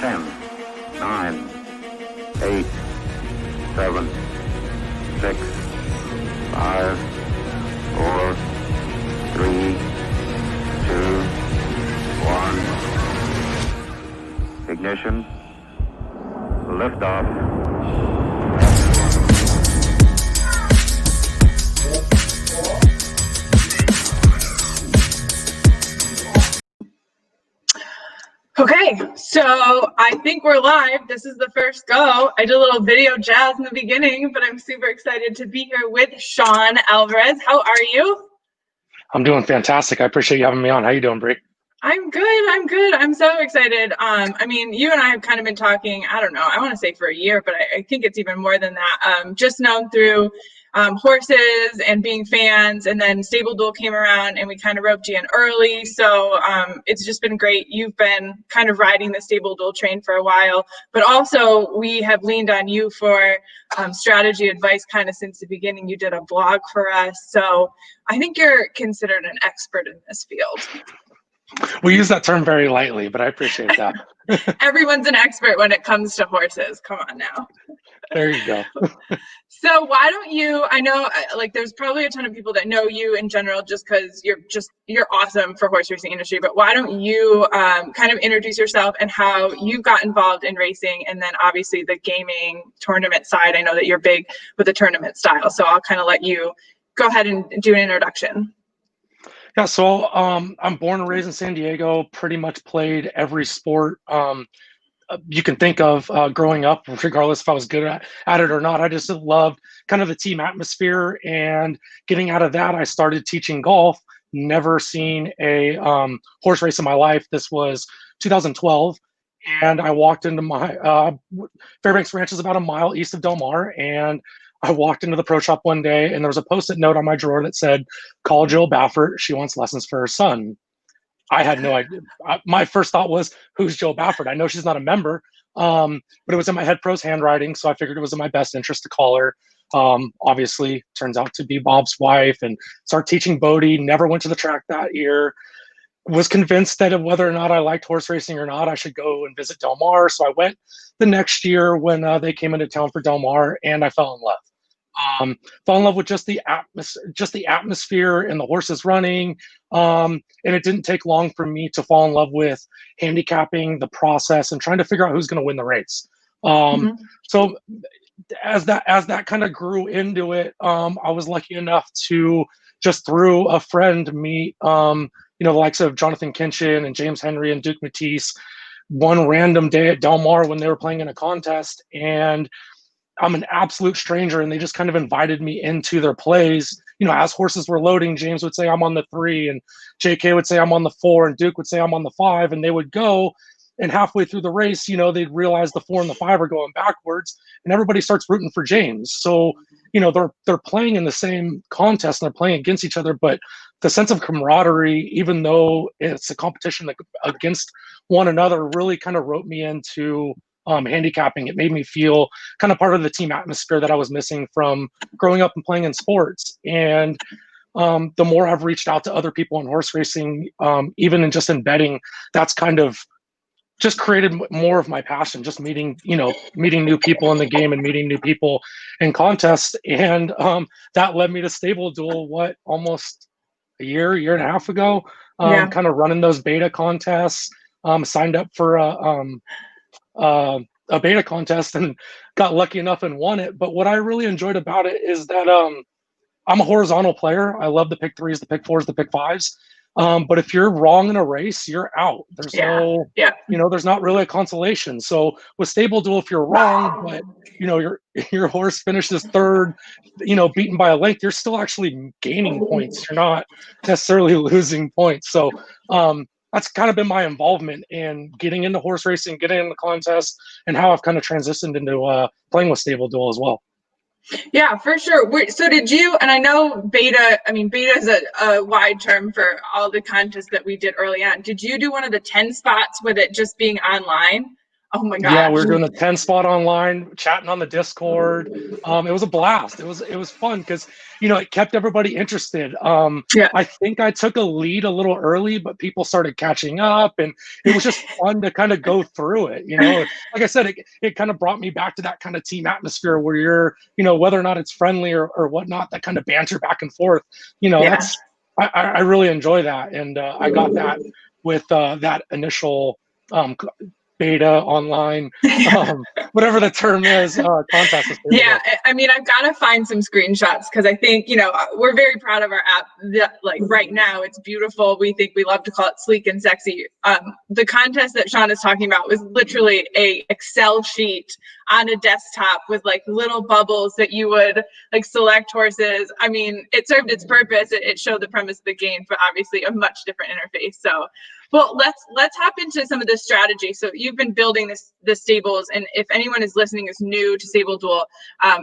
10, 9, 8, 7, 6, 5, 4, 3, 2, 1. Ignition. Liftoff. Okay, so I think we're live. This is the first go. I did a little video jazz in the beginning, but I'm super excited to be here with Sean Alvarez. How are you? I'm doing fantastic. I appreciate you having me on. How you doing, Bri? I'm good. I'm so excited. I mean, you and I have kind of been talking, I don't know, I want to say for a year, but I think it's even more than that. Just known through horses and being fans, and then StableDuel came around and we kind of roped you in early. So it's just been great. You've been kind of riding the StableDuel train for a while, but also we have leaned on you for strategy advice kind of since the beginning. You did a blog for us. So I think you're considered an expert in this field. We use that term very lightly, but I appreciate that. Everyone's an expert when it comes to horses. Come on now. There you go. So why don't you, I know like there's probably a ton of people that know you in general just because you're awesome for horse racing industry, but why don't you kind of introduce yourself and how you got involved in racing, and then obviously the gaming tournament side. I know that you're big with the tournament style, so I'll kind of let you go ahead and do an introduction. Yeah, so I'm born and raised in San Diego, pretty much played every sport you can think of growing up, regardless if I was good at it or not. I just loved kind of the team atmosphere, and getting out of that, I started teaching golf. Never seen a horse race in my life. This was 2012, and I walked into my Fairbanks Ranch is about a mile east of Del Mar, and I walked into the pro shop one day, and there was a post-it note on my drawer that said, "Call Jill Baffert. She wants lessons for her son." I had no idea. My first thought was, who's Jill Baffert? I know she's not a member, but it was in my head pro's handwriting, so I figured it was in my best interest to call her. Obviously, turns out to be Bob's wife, and started teaching Bodie. Never went to the track that year. Was convinced that whether or not I liked horse racing or not, I should go and visit Del Mar. So I went the next year when they came into town for Del Mar, and I fell in love. Fell in love with just the atmosphere and the horses running. And it didn't take long for me to fall in love with handicapping, the process, and trying to figure out who's going to win the race. So as that kind of grew into it, I was lucky enough to just through a friend meet, the likes of Jonathan Kinchin and James Henry and Duke Matisse one random day at Del Mar when they were playing in a contest, and I'm an absolute stranger, and they just kind of invited me into their plays. As horses were loading, James would say, "I'm on the 3," and JK would say, "I'm on the 4," and Duke would say, "I'm on the 5," and they would go, and halfway through the race, they'd realize the 4 and the 5 are going backwards, and everybody starts rooting for James. So, they're playing in the same contest, and they're playing against each other, but the sense of camaraderie, even though it's a competition against one another, really kind of wrote me into handicapping. It made me feel kind of part of the team atmosphere that I was missing from growing up and playing in sports. And the more I've reached out to other people in horse racing, even in just in betting, that's kind of just created more of my passion, just meeting new people in the game and meeting new people in contests. And that led me to StableDuel, almost a year and a half ago, kind of running those beta contests, signed up for a beta contest and got lucky enough and won it. But what I really enjoyed about it is that I'm a horizontal player. I love the pick 3s, the pick 4s, the pick 5s. But if you're wrong in a race, you're out. There's there's not really a consolation. So with StableDuel, if you're wrong, but your horse finishes third, beaten by a length, you're still actually gaining points. You're not necessarily losing points. So that's kind of been my involvement in getting into horse racing, getting into contests, and how I've kind of transitioned into playing with StableDuel as well. Yeah, for sure. So did you, and I know beta is a wide term for all the contests that we did early on. Did you do one of the 10 spots with it just being online? Oh my Yeah, we gosh. were doing the 10 spot online, chatting on the Discord. It was a blast. It was fun because it kept everybody interested. Yeah. I think I took a lead a little early, but people started catching up, and it was just fun to kind of go through it. Like I said, it kind of brought me back to that kind of team atmosphere where you're, whether or not it's friendly or whatnot, that kind of banter back and forth. Yeah. I really enjoy that, and I got that with that initial beta online, whatever the term is, contest. Yeah, I mean, I've got to find some screenshots because I think, we're very proud of our app. Like right now, it's beautiful. We think we love to call it sleek and sexy. The contest that Sean is talking about was literally a Excel sheet on a desktop with like little bubbles that you would like select horses. I mean, it served its purpose. It showed the premise of the game, but obviously a much different interface. So, well, let's hop into some of this strategy. So you've been building the stables, and if anyone is listening is new to StableDuel,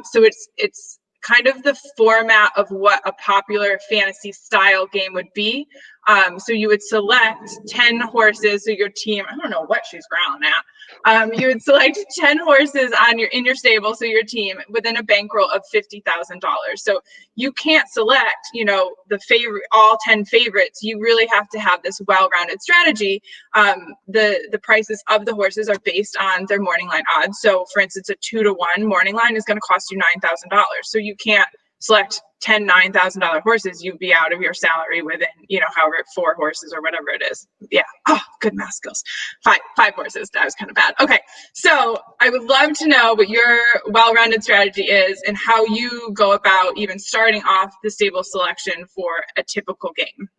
so it's kind of the format of what a popular fantasy style game would be. So you would select 10 horses. So your team, I don't know what she's growling at. You would select 10 horses in your stable, so your team, within a bankroll of $50,000. So you can't select, all 10 favorites. You really have to have this well-rounded strategy. The prices of the horses are based on their morning line odds. So for instance, a 2-1 morning line is going to cost you $9,000. So you can't select 10 $9,000 horses. You'd be out of your salary within, however, 4 horses or whatever it is. Yeah. Oh, good math skills. Five horses. That was kind of bad. Okay. So I would love to know what your well-rounded strategy is and how you go about even starting off the stable selection for a typical game.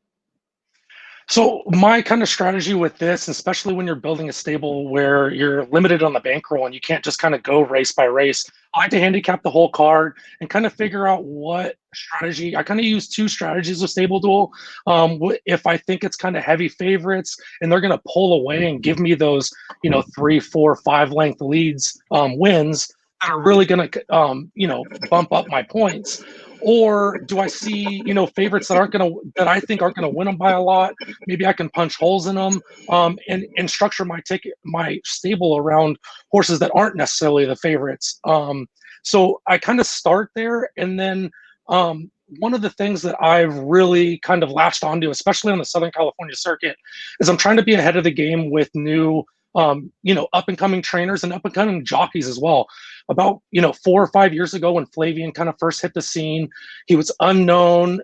So my kind of strategy with this, especially when you're building a stable where you're limited on the bankroll and you can't just kind of go race by race, I like to handicap the whole card and kind of figure out what strategy. I kind of use 2 strategies with StableDuel. If I think it's kind of heavy favorites and they're going to pull away and give me those, 3, 4, 5 length leads, wins that are really going to, bump up my points. Or do I see, favorites that I think aren't gonna win them by a lot? Maybe I can punch holes in them, and structure my stable around horses that aren't necessarily the favorites. So I kind of start there, and then one of the things that I've really kind of latched onto, especially on the Southern California circuit, is I'm trying to be ahead of the game with new up and coming trainers and up and coming jockeys as well. About 4 or 5 years ago, when Flavian kind of first hit the scene, he was unknown.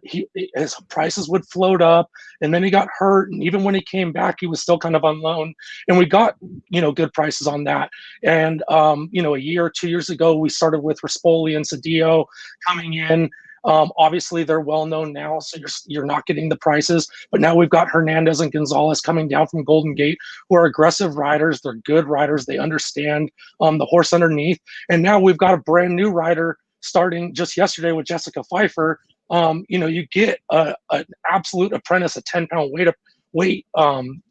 His prices would float up, and then he got hurt. And even when he came back, he was still kind of unknown. And we got good prices on that. And a year or 2 years ago, we started with Rispoli and Cedillo coming in. Obviously, they're well known now, so you're not getting the prices. But now we've got Hernandez and Gonzalez coming down from Golden Gate, who are aggressive riders. They're good riders. They understand the horse underneath. And now we've got a brand new rider starting just yesterday with Jessica Pfeiffer. You get an absolute apprentice, a 10-pound weight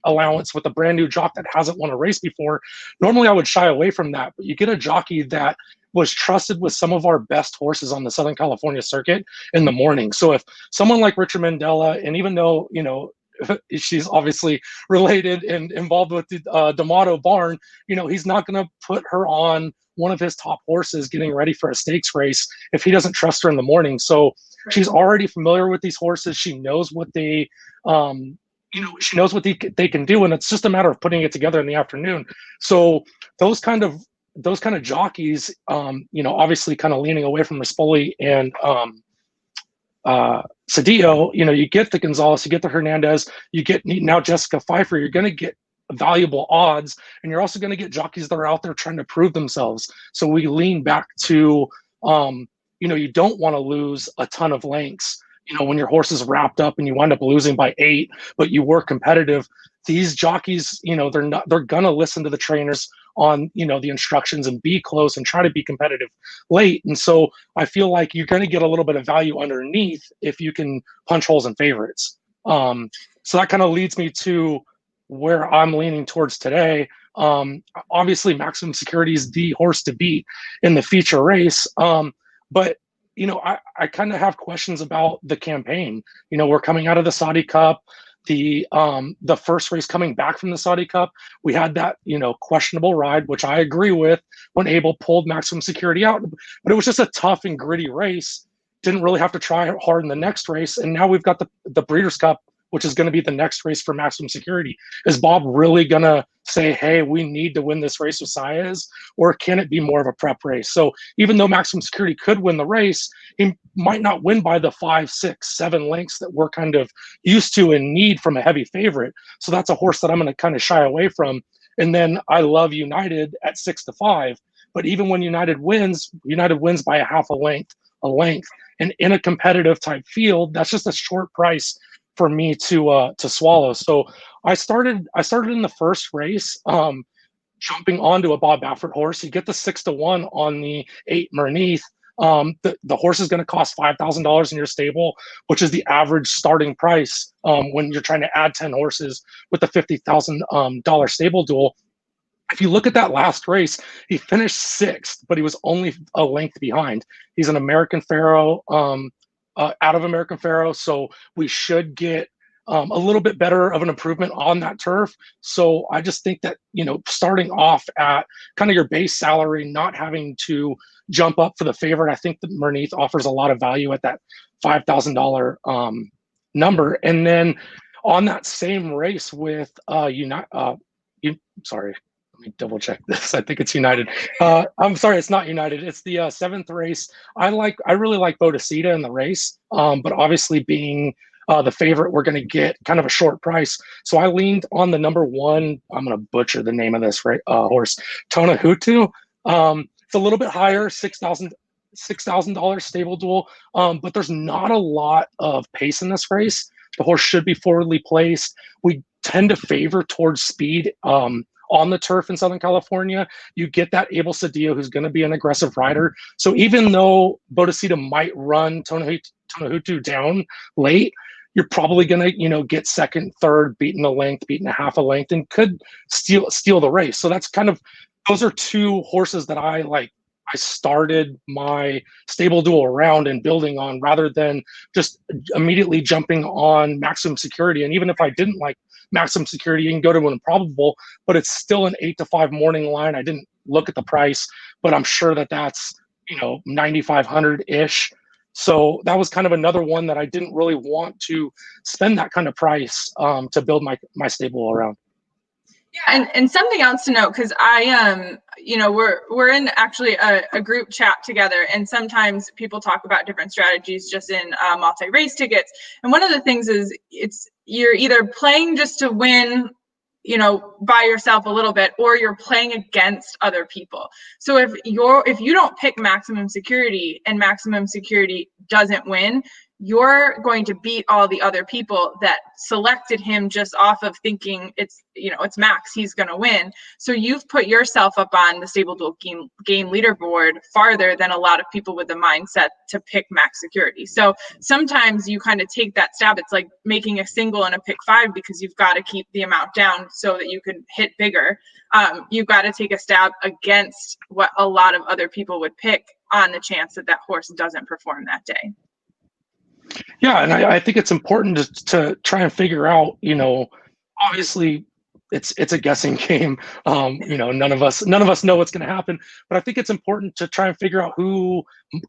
allowance with a brand new jock that hasn't won a race before. Normally, I would shy away from that, but you get a jockey that was trusted with some of our best horses on the Southern California circuit in the morning. So if someone like Richard Mandela, and even though, she's obviously related and involved with the D'Amato barn, he's not going to put her on one of his top horses getting ready for a stakes race if he doesn't trust her in the morning. So she's already familiar with these horses. She knows what they, she knows what they can do, and it's just a matter of putting it together in the afternoon. So those kind of jockeys, obviously kind of leaning away from Rispoli and Cedillo, you get the Gonzalez, you get the Hernandez, you get now Jessica Pfeiffer, you're going to get valuable odds, and you're also going to get jockeys that are out there trying to prove themselves. So we lean back to, you don't want to lose a ton of lengths. When your horse is wrapped up and you wind up losing by 8, but you were competitive, these jockeys, they're going to listen to the trainers on, the instructions and be close and try to be competitive late. And so I feel like you're going to get a little bit of value underneath if you can punch holes in favorites. So that kind of leads me to where I'm leaning towards today. Obviously, Maximum Security is the horse to beat in the feature race. But I kind of have questions about the campaign. We're coming out of the Saudi Cup. the first race coming back from the Saudi Cup, we had that, questionable ride, which I agree with, when Abel pulled Maximum Security out. But it was just a tough and gritty race. Didn't really have to try hard in the next race. And now we've got the Breeders' Cup, which is going to be the next race for Maximum Security. Is Bob really going to say, hey, we need to win this race with Saez, or can it be more of a prep race? So even though Maximum Security could win the race, he might not win by the 5, 6, 7 lengths that we're kind of used to and need from a heavy favorite. So that's a horse that I'm going to kind of shy away from. And then I love United at 6-5. But even when United wins by a half a length. And in a competitive type field, that's just a short price for me to swallow. So I started in the first race, jumping onto a Bob Baffert horse. You get the 6-1 on the 8 Merneath. The horse is going to cost $5,000 in your stable, which is the average starting price when you're trying to add 10 horses with the $50,000 stable duel. If you look at that last race, he finished 6th, but he was only a length behind. He's an American Pharoah, out of American Pharoah, so we should get a little bit better of an improvement on that turf. So I just think that, starting off at kind of your base salary, not having to jump up for the favorite, I think that Merneath offers a lot of value at that $5,000 number. And then on that same race with sorry. Let me double check this. I think it's United. I'm sorry, it's not United. It's the 7th race. I really like Bodacita in the race, but obviously being the favorite, we're going to get kind of a short price. So I leaned on the number 1. I'm going to butcher the name of this horse, Tonahutu. It's a little bit higher, $6,000 stable duel, but there's not a lot of pace in this race. The horse should be forwardly placed. We tend to favor towards speed. On the turf in Southern California, you get that Abel Cedillo, who's going to be an aggressive rider. So even though Bodacita might run Tonahutu down late, you're probably going to, get second, third, beating a length, beating a half a length, and could steal the race. So that's those are 2 horses that I started my stable duel around and building on, rather than just immediately jumping on Maximum Security. And even if I didn't like Maximum Security, you can go to an improbable, but it's still an 8-5 morning line. I didn't look at the price, but I'm sure that that's 9,500 ish. So that was kind of another one that I didn't really want to spend that kind of price to build my stable around. Yeah, and something else to note, because we're in actually a group chat together, and sometimes people talk about different strategies just in multi-race tickets. And one of the things is you're either playing just to win, by yourself a little bit, or you're playing against other people. So if you don't pick Maximum Security and Maximum Security doesn't win, you're going to beat all the other people that selected him just off of thinking it's Max, he's going to win. So you've put yourself up on the StableDuel game leaderboard farther than a lot of people with the mindset to pick Max Security. So sometimes you kind of take that stab. It's like making a single and a pick 5, because you've got to keep the amount down so that you can hit bigger. You've got to take a stab against what a lot of other people would pick on the chance that horse doesn't perform that day. Yeah, and I think it's important to try and figure out, obviously it's a guessing game. None of us know what's going to happen, but I think it's important to try and figure out who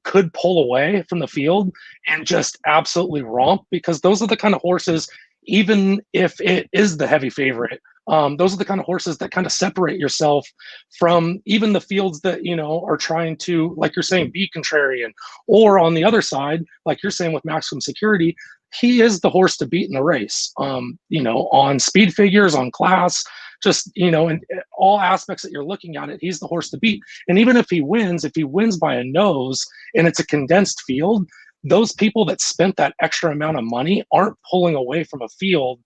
could pull away from the field and just absolutely romp, because those are the kind of horses, even if it is the heavy favorite, those are the kind of horses that kind of separate yourself from even the fields that, are trying to, like you're saying, be contrarian. Or on the other side, like you're saying with Maximum Security, he is the horse to beat in the race, on speed figures, on class, just, in all aspects that you're looking at it, he's the horse to beat. And even if he wins by a nose and it's a condensed field, those people that spent that extra amount of money aren't pulling away from a field.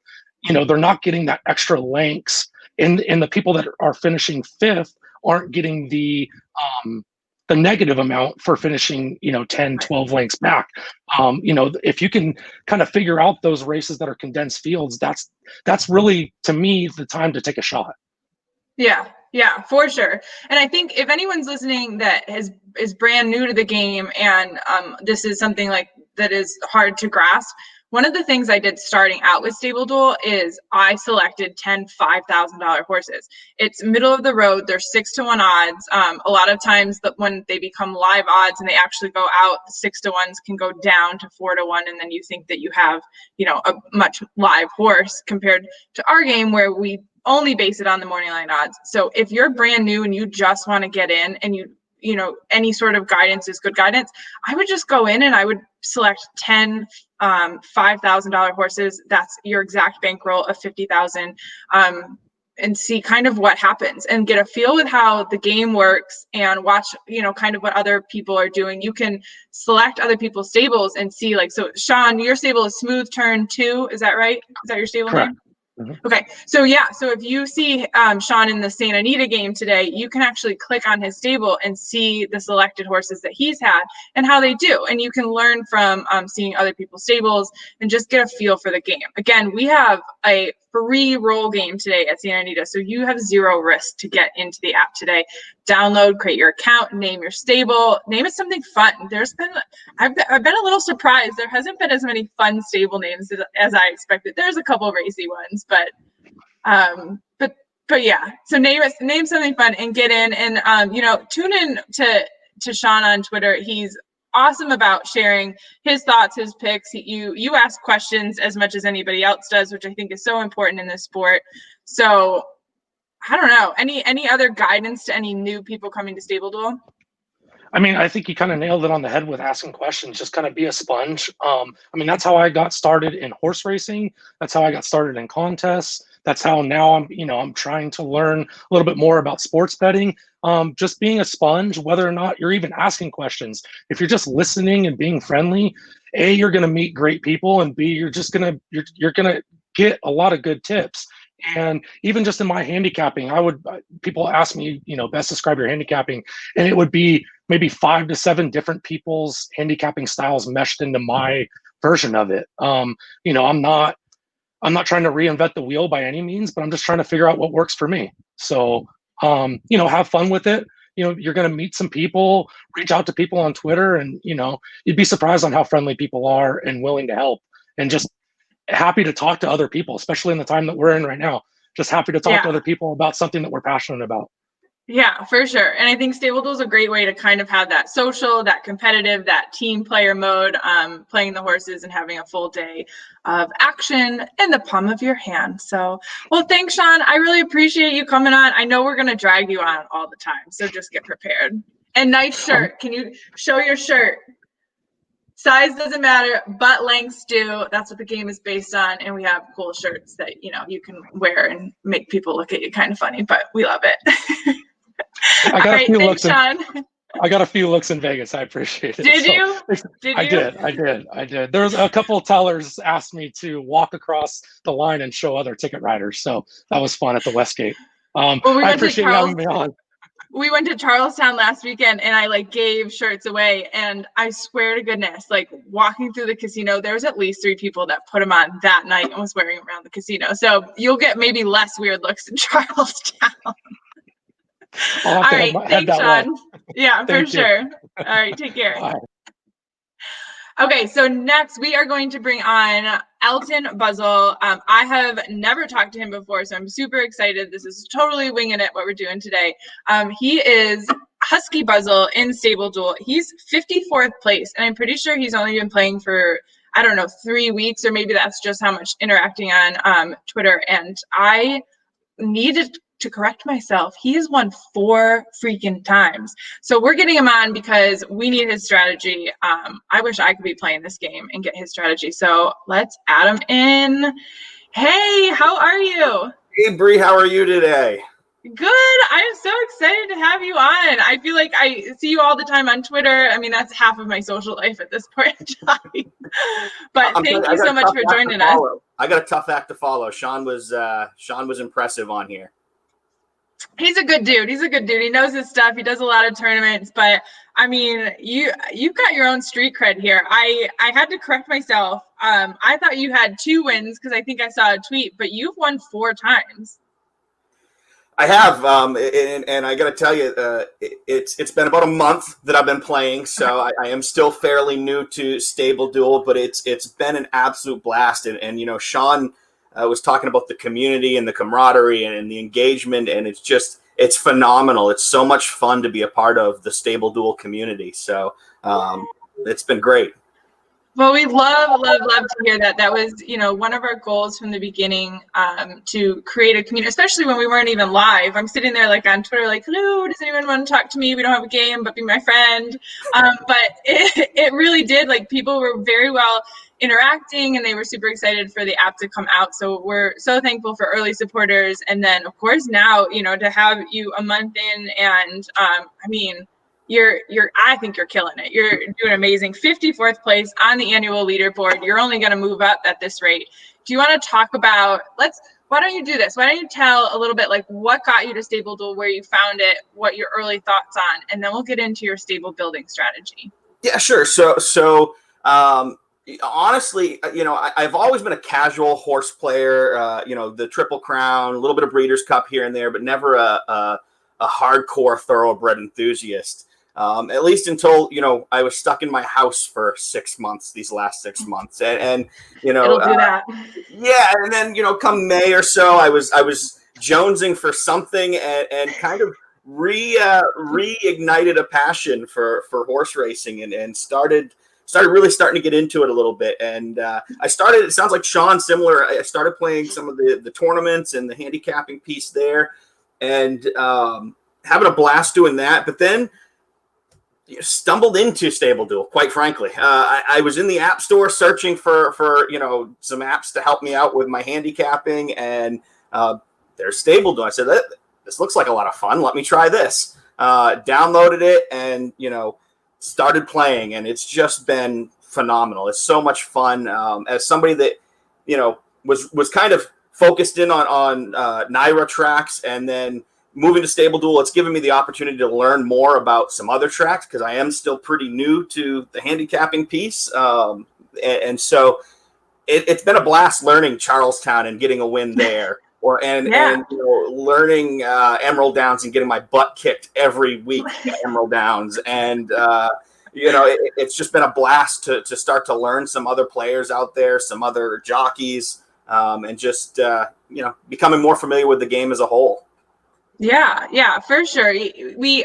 They're not getting that extra lengths, and the people that are finishing 5th aren't getting the negative amount for finishing, 10, 12 lengths back. If you can kind of figure out those races that are condensed fields, that's really, to me, the time to take a shot. Yeah, for sure. And I think if anyone's listening that is brand new to the game, and this is something like that is hard to grasp, one of the things I did starting out with StableDuel is I selected 10 $5,000 horses. It's middle of the road. They're 6-1 odds. A lot of times when they become live odds and they actually go out, the 6-1s can go down to 4-1, and then you think that you have, a much live horse compared to our game where we only base it on the morning line odds. So if you're brand new and you just want to get in and any sort of guidance is good guidance, I would just go in and I would select 10 $5,000 horses. That's your exact bankroll of 50,000, and see kind of what happens and get a feel with how the game works and watch, kind of what other people are doing. You can select other people's stables and see, like, so Sean, your stable is Smooth Turn 2. Is that right? Is that your stable Correct. name? Okay, so if you see Sean in the Santa Anita game today, you can actually click on his stable and see the selected horses that he's had and how they do. And you can learn from seeing other people's stables and just get a feel for the game. Again, we have a free roll game today at Santa Anita, so you have zero risk to get into the app today. Download, create your account, name your stable, name it something fun. I've been a little surprised. There hasn't been as many fun stable names as I expected. There's a couple racy ones, but yeah. So name something fun and get in, and tune in to Sean on Twitter. He's awesome about sharing his thoughts, his picks. You ask questions as much as anybody else does, which I think is so important in this sport. So I don't know, any other guidance to any new people coming to StableDuel? I mean, I think you kind of nailed it on the head with asking questions. Just kind of be a sponge. That's how I got started in horse racing. That's how I got started in contests. That's how now I'm trying to learn a little bit more about sports betting. Just being a sponge, whether or not you're even asking questions. If you're just listening and being friendly, A, you're going to meet great people, and B, you're going to get a lot of good tips. And even just in my handicapping, people ask me, best describe your handicapping, and it would be maybe 5 to 7 different people's handicapping styles meshed into my version of it. I'm not trying to reinvent the wheel by any means, but I'm just trying to figure out what works for me. So, have fun with it. You're going to meet some people, reach out to people on Twitter, and, you'd be surprised on how friendly people are and willing to help, and just happy to talk to other people, especially in the time that we're in right now. Just happy to talk to other people about something that we're passionate about. Yeah, for sure. And I think StableDuel is a great way to kind of have that social, that competitive, that team player mode, playing the horses and having a full day of action in the palm of your hand. So, well, thanks, Sean. I really appreciate you coming on. I know we're going to drag you on all the time, so just get prepared. And nice shirt. Can you show your shirt? Size doesn't matter, but lengths do. That's what the game is based on. And we have cool shirts that, you can wear and make people look at you kind of funny, but we love it. I got a few thanks, Sean. I got a few looks in Vegas. I appreciate it. Did you? I did. There was a couple of tellers asked me to walk across the line and show other ticket riders. So that was fun at the Westgate. I appreciate you having me on. We went to Charlestown last weekend, and I gave shirts away, and I swear to goodness, walking through the casino, there was at least 3 people that put them on that night and was wearing them around the casino. So you'll get maybe less weird looks in Charlestown. All right, thanks, Sean. Yeah, for sure. All right, take care. Bye. Okay, so next we are going to bring on Alton Buzzell. I have never talked to him before, so I'm super excited. This is totally winging it, what we're doing today. He is Husky Buzzell in StableDuel. He's 54th place, and I'm pretty sure he's only been playing for, 3 weeks, or maybe that's just how much interacting on Twitter. And I needed to correct myself. He has won 4 freaking times. So we're getting him on because we need his strategy. I wish I could be playing this game and get his strategy. So let's add him in. Hey, how are you? Hey, Bri, how are you today? Good. I'm so excited to have you on. I feel like I see you all the time on Twitter. That's half of my social life at this point in time. But thank you so much for joining us. I got a tough act to follow. Sean was impressive on here. He's a good dude. He knows his stuff. He does a lot of tournaments, but you've got your own street cred here. I had to correct myself. I thought you had 2 wins because I think I saw a tweet, but you've won 4 times. I have, and I got to tell you, it's been about a month that I've been playing, so I am still fairly new to StableDuel, but it's been an absolute blast. And you know, Sean was talking about the community and the camaraderie and the engagement, and it's phenomenal. It's so much fun to be a part of the StableDuel community. So it's been great. Well, we love to hear that. That was, you know, one of our goals from the beginning, to create a community, especially when we weren't even live. I'm sitting there like on Twitter, like, hello, does anyone want to talk to me? We don't have a game, but be my friend. But it really did, like, people were very well interacting and they were super excited for the app to come out. So we're so thankful for early supporters. And then of course now, you know, to have you a month in and, I mean, I think you're killing it. You're doing amazing. 54th place on the annual leaderboard. You're only going to move up at this rate. Do you want to talk about, why don't you do this? Why don't you tell a little bit like what got you to StableDuel, where you found it, what your early thoughts on, and then we'll get into your stable building strategy. Yeah, sure. So honestly, you know, I've always been a casual horse player, you know, the Triple Crown, a little bit of Breeders' Cup here and there, but never a hardcore thoroughbred enthusiast. At least until, you know, I was stuck in my house for 6 months, these last 6 months. And you know, It'll do that. Yeah. And then, you know, come May or so, I was jonesing for something and kind of reignited a passion for horse racing and started really starting to get into it a little bit. And it sounds like Sean, similar. I started playing some of the tournaments and the handicapping piece there and having a blast doing that. But then stumbled into StableDuel, quite frankly. I was in the App Store searching for you know, some apps to help me out with my handicapping, and there's StableDuel. I said, this looks like a lot of fun. Let me try this. Downloaded it and, you know, started playing, and it's just been phenomenal. It's so much fun. As somebody that, you know, was kind of focused in on NYRA tracks, and then moving to StableDuel, it's given me the opportunity to learn more about some other tracks because I am still pretty new to the handicapping piece. And so it's been a blast learning Charlestown and getting a win there, and you know, learning Emerald Downs and getting my butt kicked every week at Emerald Downs. And you know, it's just been a blast to start to learn some other players out there, some other jockeys, and just you know, becoming more familiar with the game as a whole. Yeah, for sure. We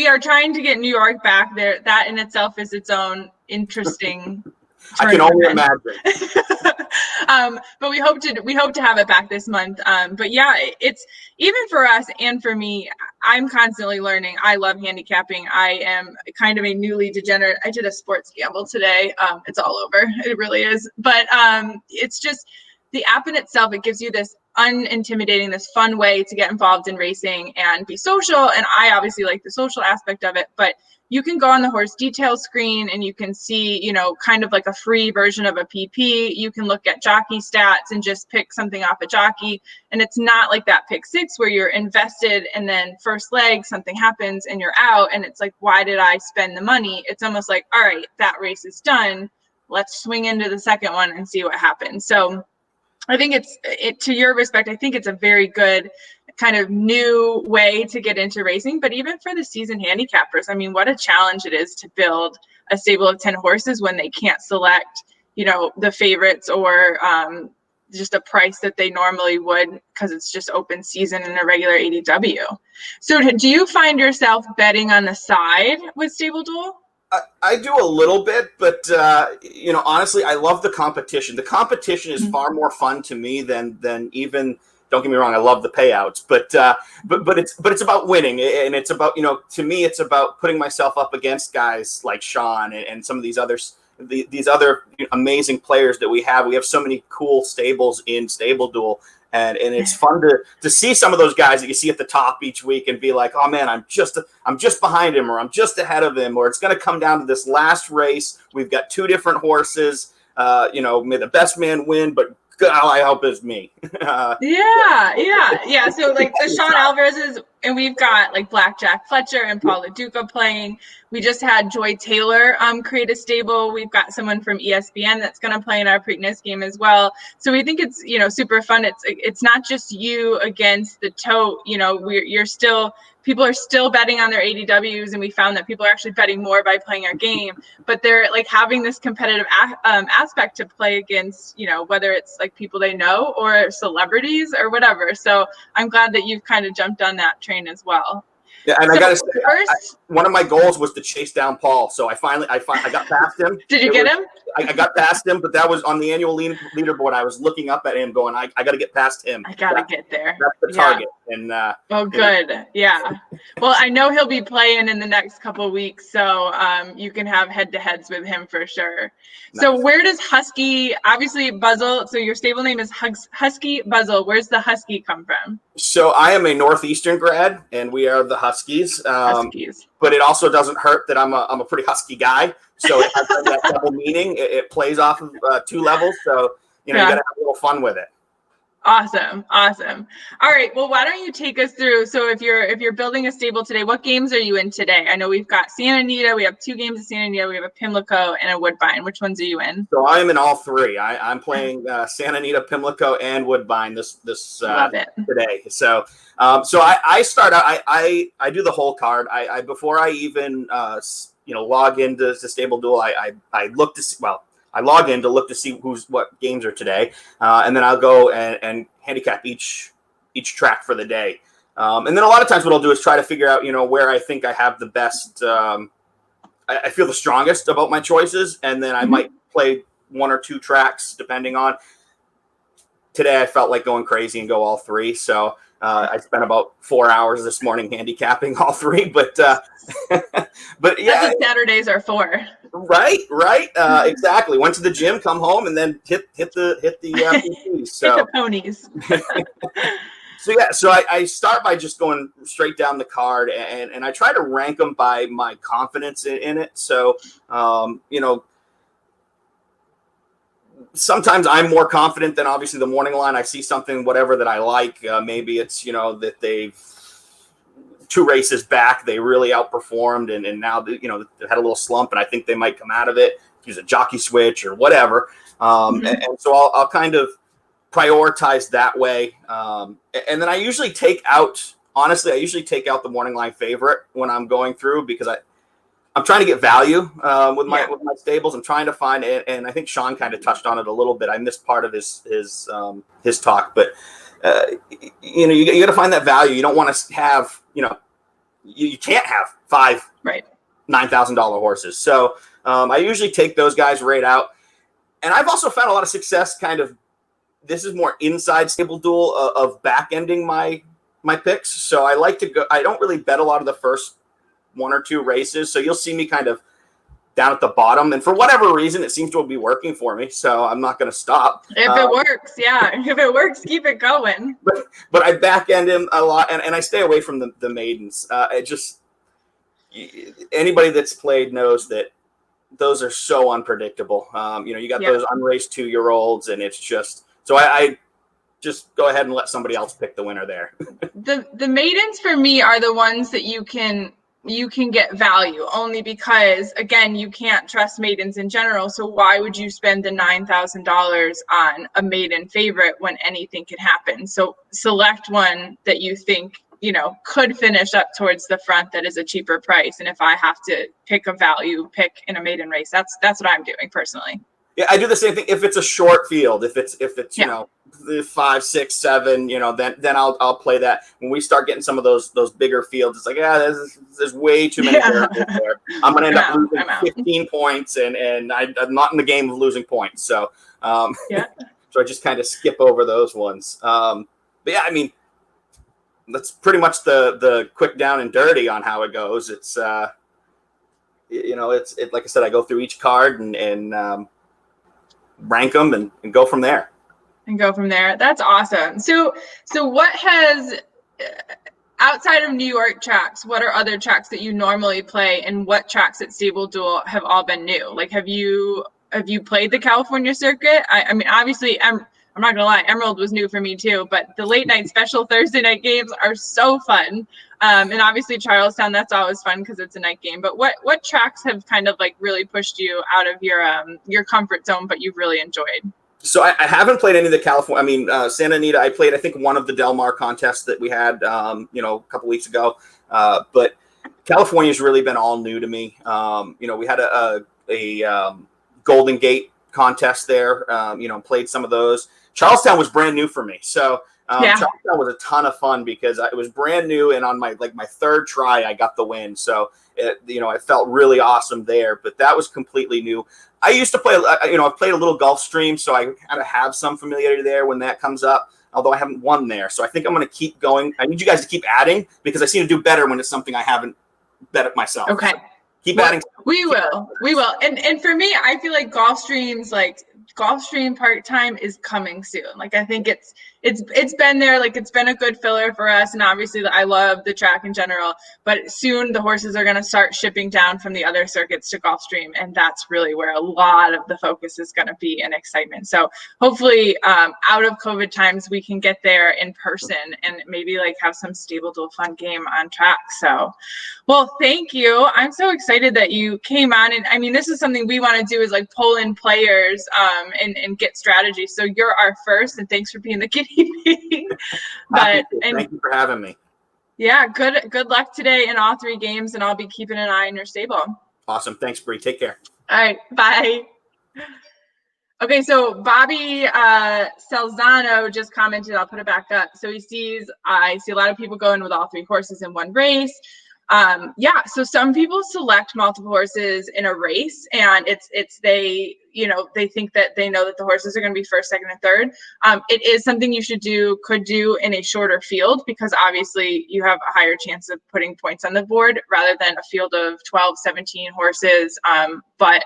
are trying to get New York back there. That in itself is its own interesting. I can only imagine. But we hope to have it back this month. But yeah, it's even for us and for me. I'm constantly learning. I love handicapping. I am kind of a newly degenerate. I did a sports gamble today. It's all over. It really is. But it's just the app in itself. It gives you this unintimidating, this fun way to get involved in racing and be social. And I obviously like the social aspect of it, but you can go on the horse details screen and you can see, you know, kind of like a free version of a PP. You can look at jockey stats and just pick something off a jockey. And it's not like that pick six where you're invested and then first leg, something happens and you're out. And it's like, why did I spend the money? It's almost like, all right, that race is done. Let's swing into the second one and see what happens. So I think to your respect, I think it's a very good kind of new way to get into racing. But even for the seasoned handicappers, I mean, what a challenge it is to build a stable of 10 horses when they can't select, you know, the favorites or just a price that they normally would because it's just open season in a regular ADW. So do you find yourself betting on the side with StableDuel? I do a little bit, but you know, honestly, I love the competition. The competition is far more fun to me than even. Don't get me wrong, I love the payouts, but it's about winning, and it's about, you know, to me, it's about putting myself up against guys like Sean and some of these other amazing players that we have. We have so many cool stables in StableDuel. And it's fun to see some of those guys that you see at the top each week and be like, oh man, I'm just behind him, or I'm just ahead of him, or it's going to come down to this last race. We've got two different horses. You know, may the best man win, but God, I hope it's me. Yeah. So like the Sean Alvarez and we've got like Blackjack Fletcher and Paul LaDuca playing. We just had Joy Taylor create a stable. We've got someone from ESPN that's going to play in our Preakness game as well. So we think it's, super fun. It's not just you against the tote. People are still betting on their ADWs, and we found that people are actually betting more by playing our game. But they're like having this competitive aspect to play against, whether it's like people they know or celebrities or whatever. So I'm glad that you've kind of jumped on that train as well. Yeah, and so I gotta say, one of my goals was to chase down Paul. So I got past him. Did you get him? I got past him, but that was on the annual leaderboard. I was looking up at him, going, I got to get past him. I gotta get there. That's the target. And good. Yeah. Well, I know he'll be playing in the next couple of weeks, so you can have head-to-heads with him for sure. Nice. So where does Husky? Obviously, Buzzell. So your stable name is Husky Buzzell. Where's the Husky come from? So I am a Northeastern grad, and we are the Huskies. Huskies. But it also doesn't hurt that I'm a pretty husky guy. So it has that double meaning. It plays off of 2 levels. So, you got to have a little fun with it. Awesome. All right. Well, why don't you take us through? So if you're building a stable today, what games are you in today? I know we've got Santa Anita. We have 2 games of Santa Anita. We have a Pimlico and a Woodbine. Which ones are you in? So I'm in all 3. I'm playing Santa Anita, Pimlico, and Woodbine this today. So I start out. I do the whole card. I before I even log into StableDuel, I look to see. Well, I log in to look to see what games are today, and then I'll go and handicap each track for the day. And then a lot of times what I'll do is try to figure out, where I think I have the best, I feel the strongest about my choices, and then I might play 1 or 2 tracks depending on. Today I felt like going crazy and go all 3, so I spent about 4 hours this morning handicapping all 3, but yeah. That's what Saturdays are for. Right. Exactly. Went to the gym, come home, and then hit the PCs. So. Hit the ponies. So I start by just going straight down the card, and I try to rank them by my confidence in it. So, sometimes I'm more confident than obviously the morning line. I see something, whatever that I like. Maybe it's, that they've 2 races back, they really outperformed, and now they had a little slump, and I think they might come out of it, use a jockey switch or whatever. And so I'll kind of prioritize that way. And then I usually take out the morning line favorite when I'm going through, because I'm trying to get value with my stables. I'm trying to find it, and I think Sean kind of touched on it a little bit. I missed part of his talk, but you got to find that value. You don't want to have, you can't have 5 $9,000 horses. So I usually take those guys right out, and I've also found a lot of success. This is more inside StableDuel of back ending my picks. So I like to go. I don't really bet a lot of the first 1 or 2 races. So you'll see me kind of down at the bottom, and for whatever reason, it seems to be working for me. So I'm not going to stop. If it works, if it works, keep it going. But I back end him a lot, and I stay away from the maidens. Anybody that's played knows that those are so unpredictable. You got those unraced 2-year-olds, and it's just so I just go ahead and let somebody else pick the winner there. The maidens for me are the ones that you can get value, only because, again, you can't trust maidens in general. So why would you spend the $9,000 on a maiden favorite when anything can happen? So select one that you think, could finish up towards the front that is a cheaper price. And if I have to pick a value pick in a maiden race, that's what I'm doing personally. Yeah, I do the same thing. If it's a short field, if it's the 5, 6, 7, then I'll play that. When we start getting some of those bigger fields, it's like, there's way too many variables there. I'm going to end up losing 15 points, and I'm not in the game of losing points. So, so I just kind of skip over those ones. But yeah, I mean, that's pretty much the quick down and dirty on how it goes. It's it's like I said, I go through each card and rank them and go from there. That's awesome. So what has, outside of New York tracks, what are other tracks that you normally play, and what tracks at StableDuel have all been new? Like, have you played the California circuit? I mean, obviously I'm not gonna lie, Emerald was new for me too, but the late night special Thursday night games are so fun. And obviously Charlestown, that's always fun because it's a night game. But what tracks have kind of like really pushed you out of your comfort zone, but you've really enjoyed? So I haven't played any of the California. I mean, Santa Anita. I played, I think, one of the Del Mar contests that we had, a couple weeks ago. But California's really been all new to me. We had a Golden Gate contest there. Played some of those. Charlestown was brand new for me, so Charlestown was a ton of fun because it was brand new, and on my third try, I got the win. So it felt really awesome there. But that was completely new. I used to play, I've played a little Gulfstream, so I kind of have some familiarity there when that comes up, although I haven't won there. So I think I'm going to keep going. I need you guys to keep adding because I seem to do better when it's something I haven't bet it myself. Okay. So keep adding. We will. And for me, I feel like Gulfstream part-time is coming soon. Like, I think it's been there. Like, it's been a good filler for us. And obviously I love the track in general, but soon the horses are going to start shipping down from the other circuits to Gulfstream. And that's really where a lot of the focus is going to be and excitement. So hopefully out of COVID times, we can get there in person and maybe like have some StableDuel fun game on track. So, well, thank you. I'm so excited that you came on. And I mean, this is something we want to do is like pull in players and get strategy. So you're our first, and thanks for being the guinea pig. Thank you for having me. Yeah, good luck today in all 3 games, and I'll be keeping an eye on your stable. Awesome. Thanks, Bri. Take care. All right, bye. Okay, so Bobby Salzano just commented. I'll put it back up. So I see a lot of people going with all 3 horses in one race. So some people select multiple horses in a race, and they think that they know that the horses are going to be first, second, and third. It is something you could do in a shorter field because obviously you have a higher chance of putting points on the board rather than a field of 12, 17 horses. But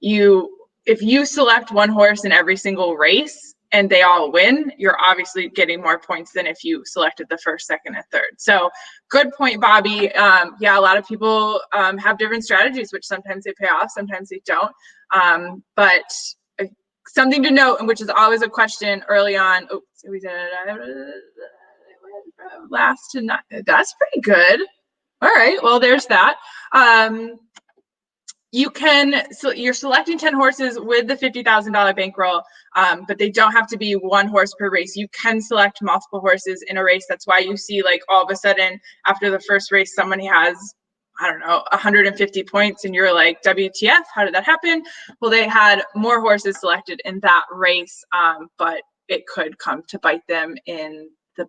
if you select one horse in every single race and they all win, you're obviously getting more points than if you selected the first, second, and third. So good point, Bobby. A lot of people have different strategies, which sometimes they pay off, sometimes they don't. But something to note, and which is always a question early on. Oh, so we did last to not. That's pretty good. All right, well, there's that. You're selecting 10 horses with the $50,000 bankroll, but they don't have to be one horse per race. You can select multiple horses in a race. That's why you see like all of a sudden after the first race, somebody has, 150 points and you're like, WTF, how did that happen? Well, they had more horses selected in that race, but it could come to bite them in the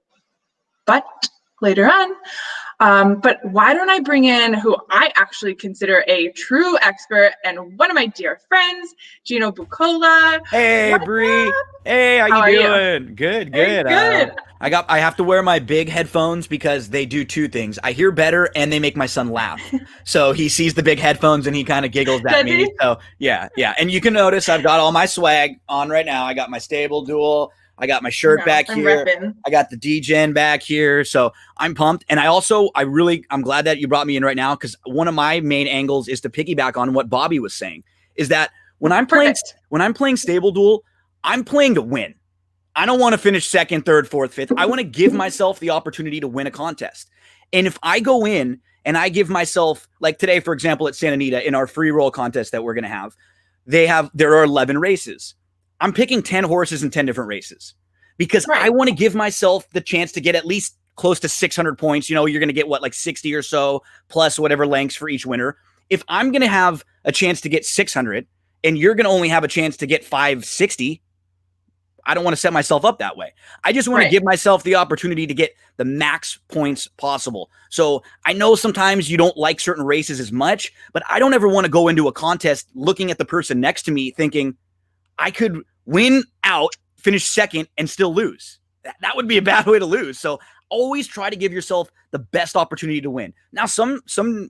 butt later on. But why don't I bring in who I actually consider a true expert and one of my dear friends, Gino Buccola. Hey, Bri. Hey, how you doing? Good. Hey, good. I have to wear my big headphones because they do 2 things. I hear better and they make my son laugh. So he sees the big headphones and he kind of giggles at me. He? So yeah. And you can notice I've got all my swag on right now. I got my StableDuel. I got my shirt back here. Repping. I got the DGen back here. So I'm pumped. And I'm glad that you brought me in right now because one of my main angles is to piggyback on what Bobby was saying, is that when I'm playing StableDuel, I'm playing to win. I don't want to finish second, third, fourth, fifth. I want to give myself the opportunity to win a contest. And if I go in and I give myself, like today, for example, at Santa Anita in our free roll contest that we're going to have, there are 11 races. I'm picking 10 horses in 10 different races because I want to give myself the chance to get at least close to 600 points. You're going to get like 60 or so plus whatever lengths for each winner. If I'm going to have a chance to get 600 and you're going to only have a chance to get 560, I don't want to set myself up that way. I just want to give myself the opportunity to get the max points possible. So I know sometimes you don't like certain races as much, but I don't ever want to go into a contest looking at the person next to me thinking, I could win out, finish second, and still lose. That would be a bad way to lose. So always try to give yourself the best opportunity to win. Now, some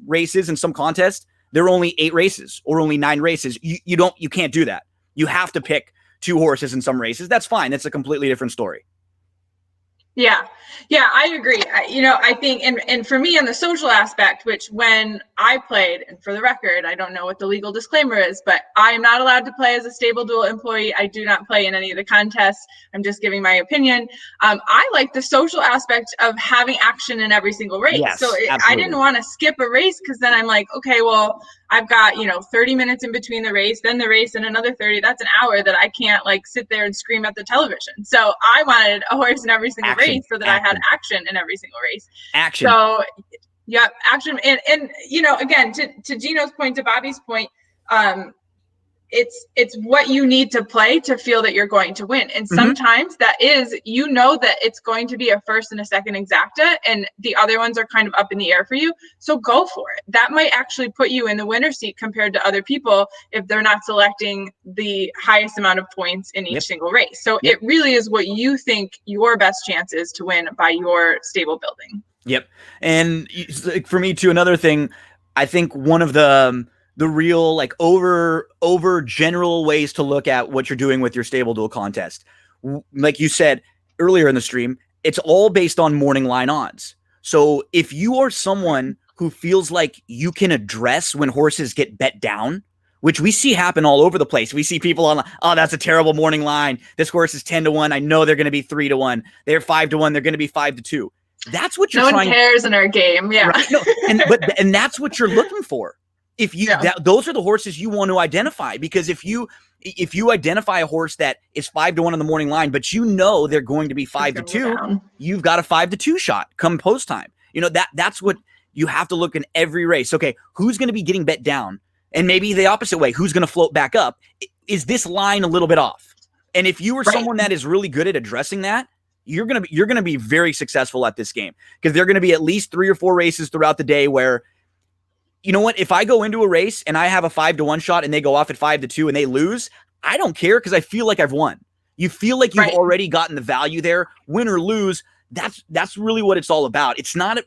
races and some contests, there are only 8 races or only 9 races. You can't do that. You have to pick 2 horses in some races. That's fine. That's a completely different story. Yeah. Yeah, I agree. I think, and for me on the social aspect, which when I played, and for the record, I don't know what the legal disclaimer is, but I am not allowed to play as a StableDuel employee. I do not play in any of the contests. I'm just giving my opinion. I like the social aspect of having action in every single race. Yes, So I absolutely. didn't want to skip a race because then I'm like, okay, well, I've got, 30 minutes in between the race, then the race, and another 30. That's an hour that I can't like sit there and scream at the television. So I wanted a horse in every single race so that I had action in every single race. Action. So, yeah, action. And again, to Gino's point, to Bobby's point, it's what you need to play to feel that you're going to win. And sometimes that is, that it's going to be a first and a second exacta, and the other ones are kind of up in the air for you. So go for it. That might actually put you in the winner's seat compared to other people if they're not selecting the highest amount of points in each single race. So it really is what you think your best chance is to win by your stable building. Yep. And for me too, another thing, I think one of the real like over general ways to look at what you're doing with your StableDuel contest. Like you said earlier in the stream, it's all based on morning line odds. So if you are someone who feels like you can address when horses get bet down, which we see happen all over the place. We see people on, oh, that's a terrible morning line. This horse is 10-1. I know they're going to be 3-1. They're 5-1. They're going to be 5-2. That's what you're trying. No one cares in our game. Yeah. Right? No, and that's what you're looking for. If you those are the horses you want to identify, because if you identify a horse that is 5-1 on the morning line, but they're going to be 5-2, you've got a 5-2 shot come post time. That's what you have to look in every race. Okay, who's going to be getting bet down? And maybe the opposite way, who's going to float back up? Is this line a little bit off? And if you are someone that is really good at addressing that, you're going to be very successful at this game, because there are going to be at least 3 or 4 races throughout the day where, you know what, if I go into a race and I have a 5-1 shot and they go off at 5-2 and they lose, I don't care, because I feel like I've won. You feel like you've already gotten the value there, win or lose. That's really what it's all about. It's not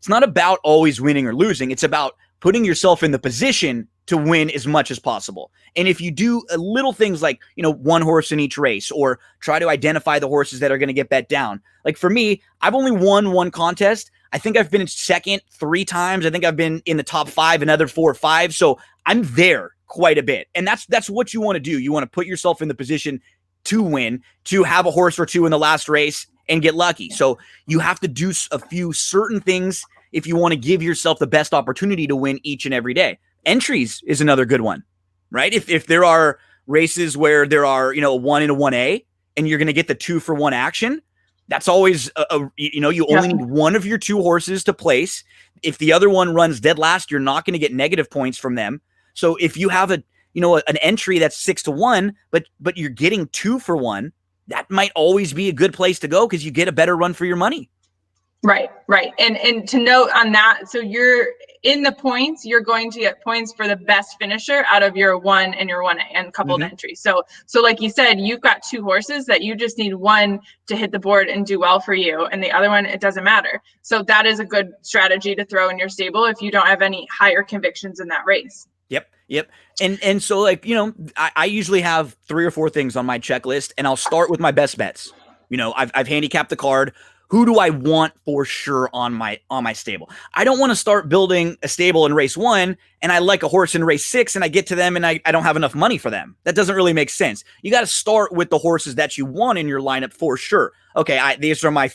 about always winning or losing. It's about putting yourself in the position to win as much as possible. And if you do little things like, one horse in each race, or try to identify the horses that are going to get bet down. Like for me, I've only won one contest. I think I've been in second 3 times. I think I've been in the top 5 another 4 or 5. So I'm there quite a bit. And that's what you want to do. You want to put yourself in the position to win, to have a horse or 2 in the last race and get lucky. So you have to do a few certain things if you want to give yourself the best opportunity to win each and every day. Entries is another good one, right? If there are races where there are, a 1 and a 1A, and you're going to get the 2-for-1 action, that's always you only need one of your 2 horses to place. If the other one runs dead last, you're not going to get negative points from them. So if you have an entry that's 6-1, but you're getting 2-for-1, that might always be a good place to go, because you get a better run for your money. Right. And to note on that, so you're in the points, you're going to get points for the best finisher out of your 1 and your 1A and coupled entries. So like you said, you've got 2 horses that you just need one to hit the board and do well for you, and the other one, it doesn't matter. So that is a good strategy to throw in your stable if you don't have any higher convictions in that race. Yep. And so I usually have 3 or 4 things on my checklist, and I'll start with my best bets. I've handicapped the card. Who do I want for sure on my stable? I don't want to start building a stable in race 1 and I like a horse in race 6 and I get to them and I don't have enough money for them. That doesn't really make sense. You got to start with the horses that you want in your lineup for sure. Okay, these are my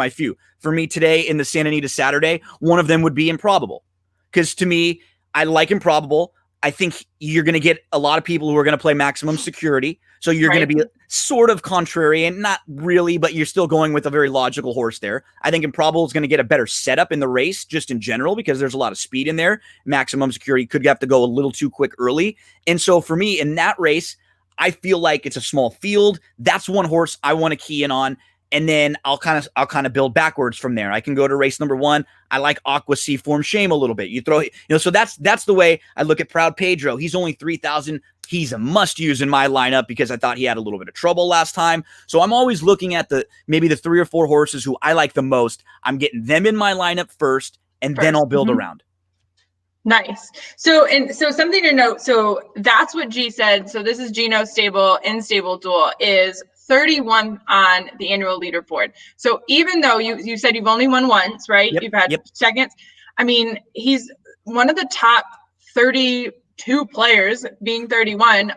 few. For me today in the Santa Anita Saturday, one of them would be Improbable. Because to me, I like Improbable. I think you're going to get a lot of people who are going to play maximum security. So you're going to be sort of contrarian, not really, but you're still going with a very logical horse there. I think Improbable is going to get a better setup in the race just in general, because there's a lot of speed in there. Maximum security could have to go a little too quick early. And so for me in that race, I feel like it's a small field. That's one horse I want to key in on. And then I'll kind of build backwards from there. I can go to race number 1. I like Aqua C Form Shame a little bit. You throw, so that's the way I look at Proud Pedro. He's only 3,000. He's a must use in my lineup because I thought he had a little bit of trouble last time. So I'm always looking at maybe the 3 or 4 horses who I like the most. I'm getting them in my lineup first, and then I'll build around. Nice. So something to note. So that's what G said. So this is Gino's stable in StableDuel is 31 on the annual leaderboard. So even though you said you've only won once, right? Yep, You've had yep. seconds. I mean, he's one of the top 32 players, being 31.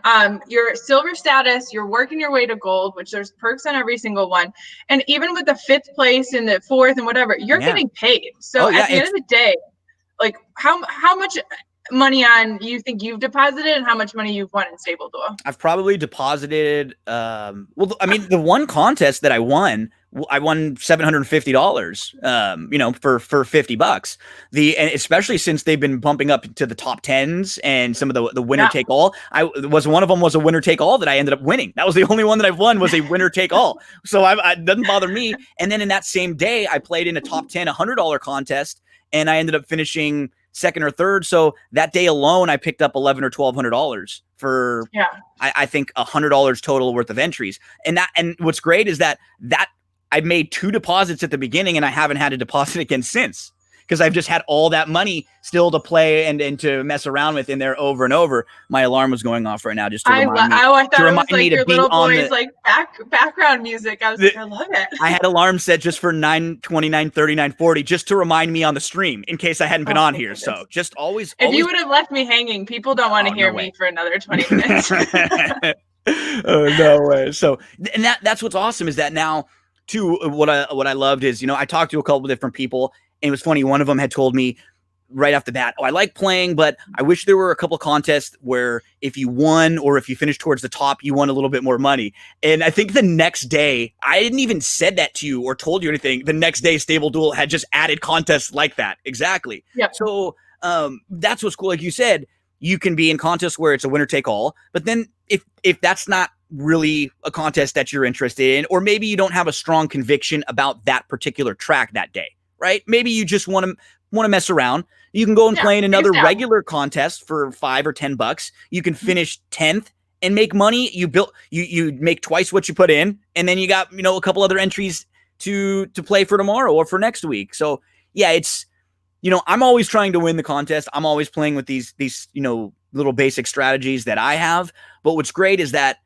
Your silver status, you're working your way to gold, which there's perks on every single one. And even with the 5th place and the 4th and whatever, you're getting paid. So at the end of the day, like how much money on you think you've deposited and how much money you've won in StableDuel? I've probably deposited well, I mean, the one contest that I won $750 you know, for $50. And especially since they've been bumping up to the top 10s and some of the winner take all. One of them was a winner take all that I ended up winning. That was the only one that I've won, was a winner take all. So it doesn't bother me. And then in that same day, I played in a top 10 $100 contest, and I ended up finishing second or third. So that day alone, I picked up $1,100 or $1,200 for I think $100 total worth of entries. And what's great is that I made 2 deposits at the beginning, and I haven't had a deposit again since, because I've just had all that money still to play and to mess around with in there over and over. My alarm was going off right now just to remind me. I thought to it remind was like me to your be little on boy's like background music. I was like, I love it. I had alarm set just for 9:20, 9:30, 9:40, just to remind me on the stream in case I hadn't been on here. So just always. If you would have left me hanging, people don't want to hear me for another 20 minutes. Oh, no way. So, and that's what's awesome is that now, too, what I loved is, you know, I talked to a couple of different people, and it was funny. One of them had told me right off the bat, I like playing, but I wish there were a couple contests where if you won or if you finished towards the top, you won a little bit more money. And I think the next day, I didn't even said that to you or told you anything. The next day, StableDuel had just added contests like that. Exactly. Yep. So that's what's cool. Like you said, you can be in contests where it's a winner take all, but then if that's not really a contest that you're interested in, or maybe you don't have a strong conviction about that particular track that day, right? Maybe you just want to mess around. You can go and play in another regular contest for $5 or $10. You can finish 10th and make money. You make twice what you put in, and then you got, you know, a couple other entries to play for tomorrow or for next week. So yeah, it's, you know, I'm always trying to win the contest. I'm always playing with these, you know, little basic strategies that I have. But what's great is that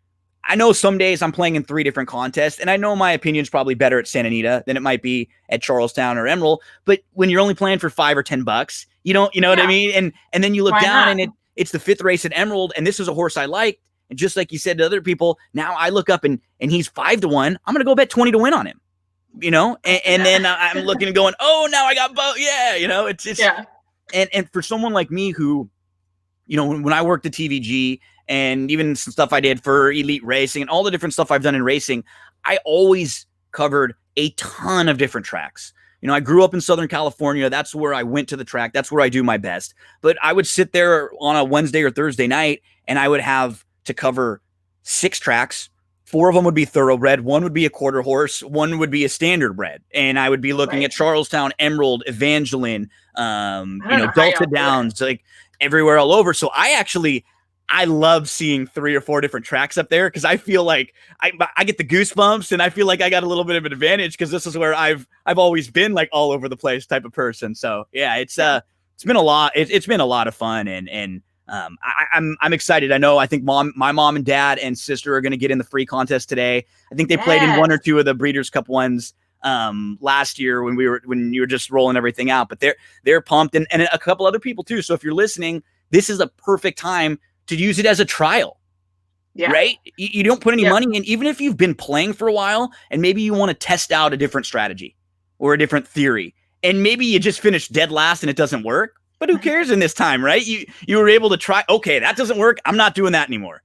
I know some days I'm playing in 3 different contests, and I know my opinion's probably better at Santa Anita than it might be at Charlestown or Emerald. But when you're only playing for $5 or $10, you know what I mean? And then you look down and it's the 5th race at Emerald, and this is a horse I liked. And just like you said to other people, now I look up and he's 5-1. I'm going to go bet 20 to win on him, you know? And then I'm looking and going, oh, now I got both. Yeah. You know, it's and for someone like me who, you know, when I worked at TVG and even some stuff I did for Elite Racing and all the different stuff I've done in racing, I always covered a ton of different tracks. You know, I grew up in Southern California. That's where I went to the track. That's where I do my best. But I would sit there on a Wednesday or Thursday night, and I would have to cover 6 tracks. 4 of them would be thoroughbred. 1 would be a quarter horse. 1 would be a standard bred. And I would be looking at Charlestown, Emerald, Evangeline, Delta Downs, like everywhere all over. So I love seeing 3 or 4 different tracks up there, because I feel like I get the goosebumps, and I feel like I got a little bit of an advantage because this is where I've always been like all over the place type of person. So yeah, it's been a lot. It's been a lot of fun, and I'm excited. I think my mom and dad and sister are going to get in the free contest today. I think they played in 1 or 2 of the Breeders' Cup ones last year when you were just rolling everything out. But they're pumped, and a couple other people too. So if you're listening, this is a perfect time to use it as a trial, right? You don't put any money in, even if you've been playing for a while and maybe you want to test out a different strategy or a different theory. And maybe you just finished dead last and it doesn't work, but who cares in this time, right? You were able to try, okay, that doesn't work. I'm not doing that anymore.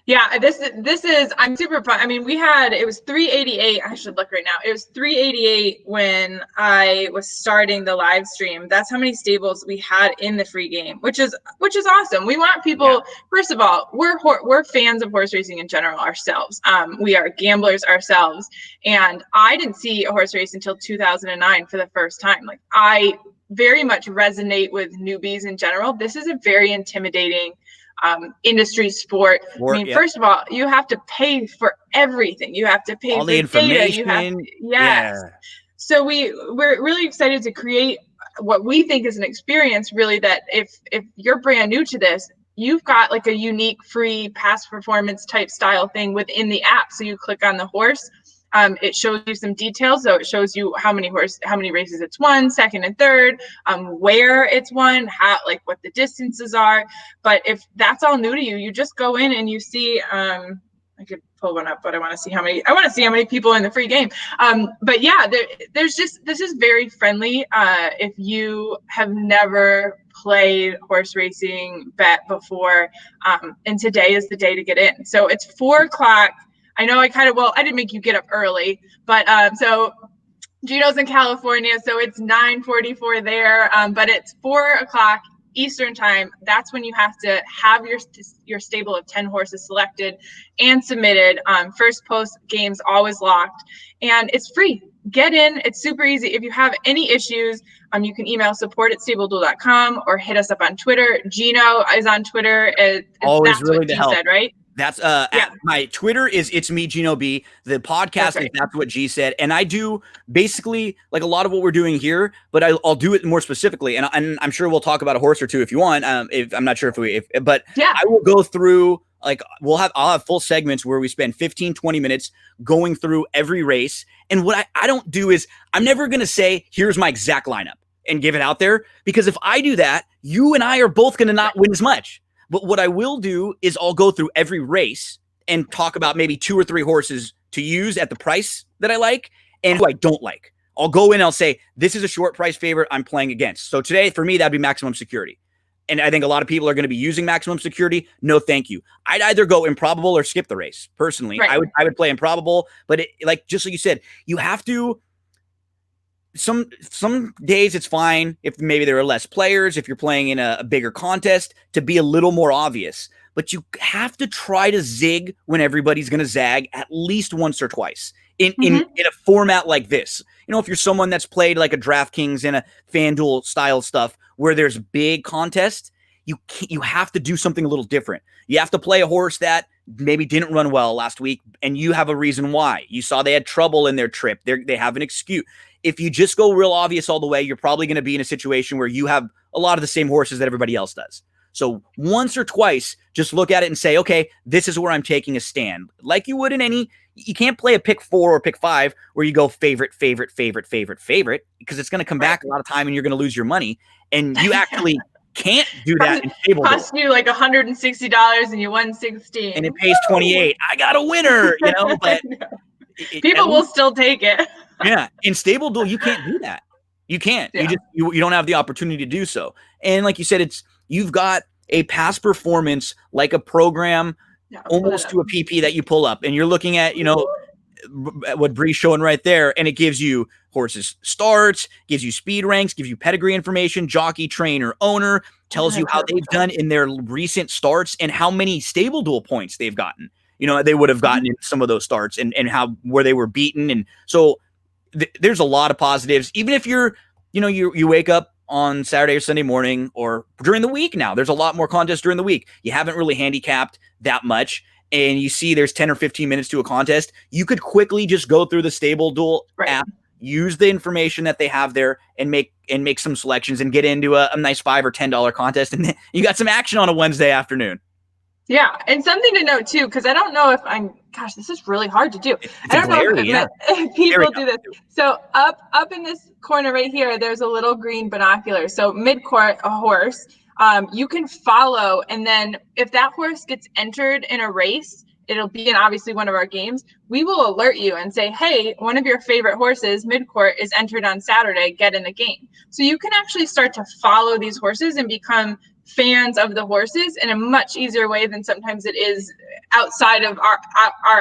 Yeah, this is, I'm super fun. I mean, it was 388. I should look right now. It was 388 when I was starting the live stream. That's how many stables we had in the free game, which is awesome. We want people, first of all, we're fans of horse racing in general ourselves. We are gamblers ourselves. And I didn't see a horse race until 2009 for the first time. Like, I very much resonate with newbies in general. This is a very intimidating industry sport. I mean, first of all, you have to pay for everything. You have to pay all for the information. Data. So we're really excited to create what we think is an experience, really, that if you're brand new to this, you've got like a unique free past performance type style thing within the app. So you click on the horse. It shows you some details. So it shows you how many races it's won, second and third, where it's won, what the distances are. But if that's all new to you, you just go in and you see, I could pull one up, but I want to see how many people in the free game. But yeah, this is very friendly. If you have never played horse racing bet before, and today is the day to get in. So it's 4:00. I know I didn't make you get up early, but so Gino's in California, so it's 9:44 there, but it's 4:00 Eastern time. That's when you have to have your stable of 10 horses selected and submitted. First post game's always locked, and it's free. Get in. It's super easy. If you have any issues, you can email support@StableDuel.com or hit us up on Twitter. Gino is on Twitter. Always that's willing what to G help. said, right? That's at my Twitter is It's Me, Gino B. The podcast is That's What G Said. And I do basically like a lot of what we're doing here, but I'll do it more specifically. And I'm sure we'll talk about a horse or two if you want. If I'm not sure but I will go through, like, I'll have full segments where we spend 15, 20 minutes going through every race. And what I don't do is I'm never going to say, here's my exact lineup and give it out there, because if I do that, you and I are both going to not win as much. But what I will do is I'll go through every race and talk about maybe 2 or 3 horses to use at the price that I like and who I don't like. I'll go in and I'll say, this is a short price favorite I'm playing against. So today, for me, that'd be Maximum Security. And I think a lot of people are going to be using Maximum Security. No, thank you. I'd either go Improbable or skip the race. Personally, right. I would play Improbable. But just like you said, you have to. Some days it's fine if maybe there are less players, if you're playing in a bigger contest, to be a little more obvious. But you have to try to zig when everybody's going to zag at least once or twice in a format like this. You know, if you're someone that's played like a DraftKings and a FanDuel style stuff where there's big contests, you have to do something a little different. You have to play a horse that maybe didn't run well last week, and you have a reason why. You saw they had trouble in their trip. They have an excuse. If you just go real obvious all the way, you're probably going to be in a situation where you have a lot of the same horses that everybody else does. So once or twice, just look at it and say, okay, this is where I'm taking a stand. Like you would in you can't play a pick 4 or pick 5 where you go favorite, because it's going to come back a lot of time and you're going to lose your money. And you actually can't do that in StableDuel. Cost you like $160 and you won 16. And it pays 28. I got a winner, but people will still take it. Yeah. In StableDuel, you can't do that. You can't. Yeah. You don't have the opportunity to do so. And like you said, you've got a past performance like a program almost to a PP that you pull up, and you're looking at, what Bri's showing right there, and it gives you horses starts, gives you speed ranks, gives you pedigree information, jockey, trainer, owner, tells you how they've done in their recent starts and how many StableDuel points they've gotten. They would have gotten in some of those starts and where they were beaten. And so there's a lot of positives. Even if you wake up on Saturday or Sunday morning or during the week now, there's a lot more contests during the week. You haven't really handicapped that much, and you see there's 10 or 15 minutes to a contest. You could quickly just go through the StableDuel app, use the information that they have there, and make some selections and get into a nice $5 or $10 contest, and then you got some action on a Wednesday afternoon. Yeah, and something to note too, because I don't know if this is really hard to do. I don't know if people do this. So up in this corner right here, there's a little green binocular. So mid-court, a horse, you can follow, and then if that horse gets entered in a race, it'll be in obviously one of our games. We will alert you and say, hey, one of your favorite horses, mid-court, is entered on Saturday, get in the game. So you can actually start to follow these horses and become fans of the horses in a much easier way than sometimes it is outside of our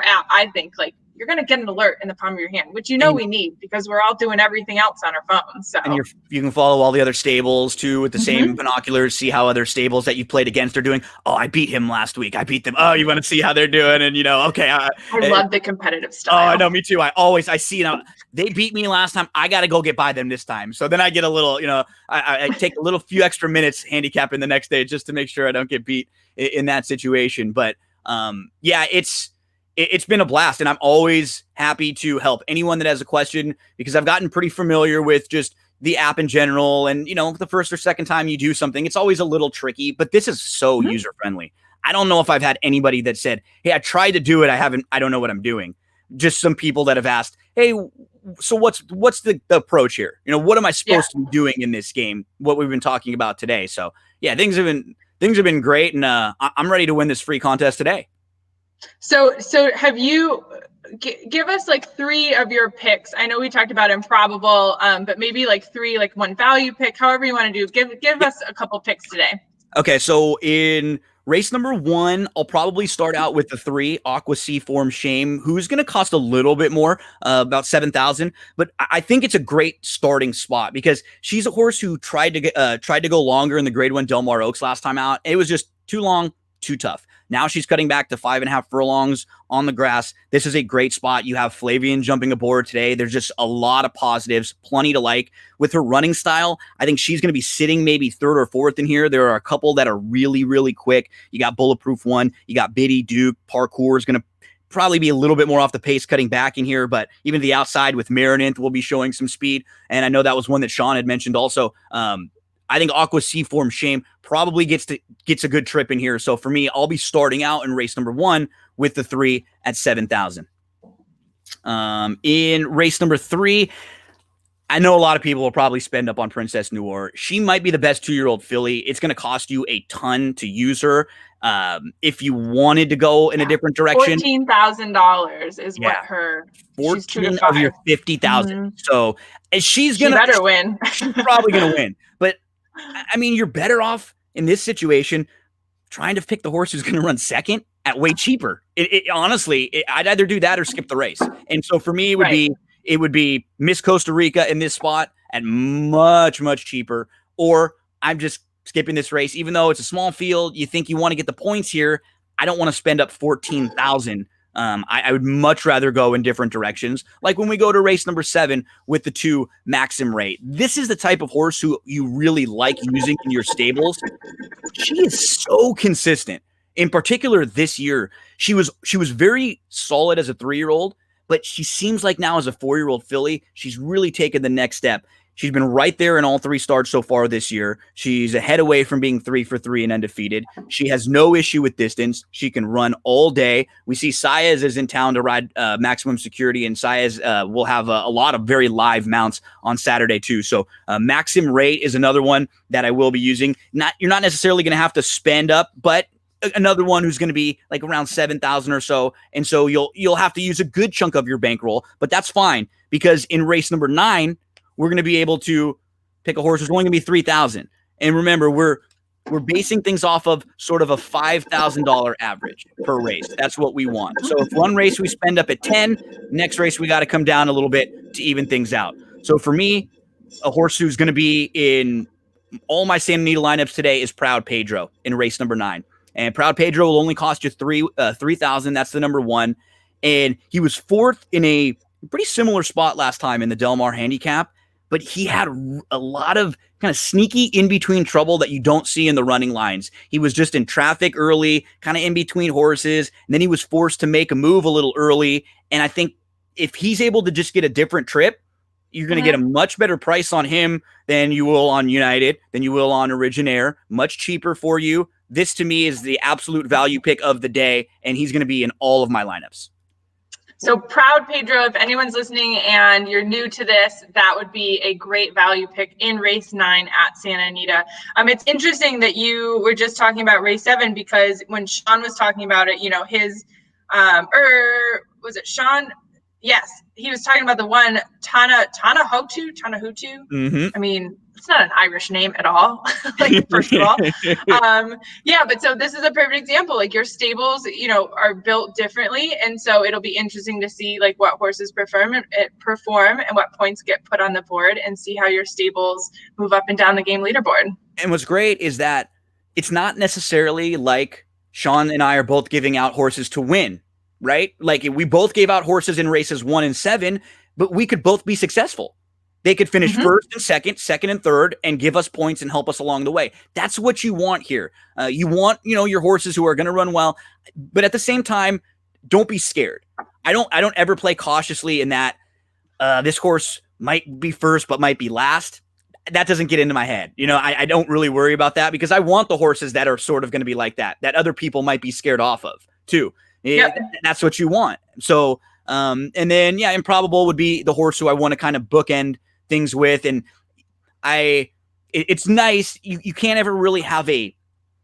app. I think, like, you're going to get an alert in the palm of your hand, which we need because we're all doing everything else on our phones. So. And you can follow all the other stables too with the same binoculars, see how other stables that you played against are doing. Oh, I beat him last week. I beat them. Oh, you want to see how they're doing? And okay. I love the competitive style. Oh, I know, me too. I see they beat me last time. I got to go get by them this time. So then I get a little, I take a little few extra minutes handicapping the next day just to make sure I don't get beat in that situation. But it's been a blast, and I'm always happy to help anyone that has a question, because I've gotten pretty familiar with just the app in general, and the first or second time you do something, it's always a little tricky, but this is so user friendly. I don't know if I've had anybody that said, hey, I tried to do it, I don't know what I'm doing. Just some people that have asked, hey, so what's the approach here? What am I supposed to be doing in this game? What we've been talking about today. So yeah, things have been great, and I'm ready to win this free contest today. So have you give us like 3 of your picks? I know we talked about improbable, but maybe like 3, like one value pick, however you want to do. Give us a couple picks today. Okay, so in race number 1, I'll probably start out with the 3, Aqua Seaform Shame, who's going to cost a little bit more, about 7,000. But I think it's a great starting spot because she's a horse who tried to go longer in the Grade 1 Del Mar Oaks last time out. It was just too long, too tough. Now she's cutting back to 5.5 furlongs on the grass. This is a great spot. You have Flavian jumping aboard today. There's just a lot of positives, plenty to like. With her running style, I think she's going to be sitting maybe 3rd or 4th in here. There are a couple that are really, really quick. You got Bulletproof One. You got Biddy Duke. Parkour is going to probably be a little bit more off the pace cutting back in here, but even the outside with Marinith will be showing some speed. And I know that was one that Sean had mentioned also. I think Aqua Seaform Shame probably gets a good trip in here. So for me, I'll be starting out in race number 1 with the 3 at 7,000. In race number 3, I know a lot of people will probably spend up on Princess Noor. She might be the best 2-year-old filly. It's going to cost you a ton to use her. If you wanted to go in a different direction, $14,000 is what her 14 of your 50,000. So she better win. She's probably going to win. But I mean, you're better off in this situation trying to pick the horse who's going to run second at way cheaper. Honestly, I'd either do that or skip the race. And so for me, it would be Miss Costa Rica in this spot at much, much cheaper, or I'm just skipping this race. Even though it's a small field, you think you want to get the points here. I don't want to spend up 14,000. I would much rather go in different directions. Like when we go to race number 7 with the 2 Maxim Rate. This is the type of horse who you really like using in your stables. She is so consistent. In particular this year, she was very solid as a 3-year-old, but she seems like now as a 4-year-old filly, she's really taken the next step. She's been right there in all 3 starts so far this year. She's a head away from being 3 for 3 and undefeated. She has no issue with distance. She can run all day. We see Saez is in town to ride Maximum Security, and Saez will have a lot of very live mounts on Saturday too. So Maxim Rate is another one that I will be using. You're not necessarily going to have to spend up, but another one who's going to be like around 7,000 or so. And so you'll have to use a good chunk of your bankroll, but that's fine because in race number 9, we're going to be able to pick a horse who's only going to be 3,000. And remember, we're basing things off of sort of a $5,000 average per race. That's what we want. So if one race we spend up at 10, next race we got to come down a little bit to even things out. So for me, a horse who's going to be in all my Santa Anita lineups today is Proud Pedro in race number 9. And Proud Pedro will only cost you 3,000. That's the number 1. And he was 4th in a pretty similar spot last time in the Del Mar Handicap. But he had a lot of kind of sneaky in-between trouble that you don't see in the running lines. He was just in traffic early, kind of in between horses, and then he was forced to make a move a little early. And I think if he's able to just get a different trip, you're going to get a much better price on him than you will on United, than you will on Originaire. Much cheaper for you. This, to me, is the absolute value pick of the day, and he's going to be in all of my lineups. So Proud Pedro, if anyone's listening and you're new to this, that would be a great value pick in race 9 at Santa Anita. It's interesting that you were just talking about race 7 because when Sean was talking about it, his, was it Sean? Yes, he was talking about the one Tanahutu. Mm-hmm. I mean, it's not an Irish name at all. First of all, but so this is a perfect example. Like your stables, are built differently, and so it'll be interesting to see like what horses perform and what points get put on the board, and see how your stables move up and down the game leaderboard. And what's great is that it's not necessarily like Sean and I are both giving out horses to win. Right? Like we both gave out horses in races 1 and 7, but we could both be successful. They could finish first and second and third, and give us points and help us along the way. That's what you want here. You want, your horses who are going to run well, but at the same time, don't be scared. I don't ever play cautiously in that this horse might be first, but might be last. that doesn't get into my head. I don't really worry about that because I want the horses that are sort of going to be like that other people might be scared off of too. Yep. That's what you want. So, and then, Improbable would be the horse who I want to kind of bookend things with. And it's nice. You can't ever really have I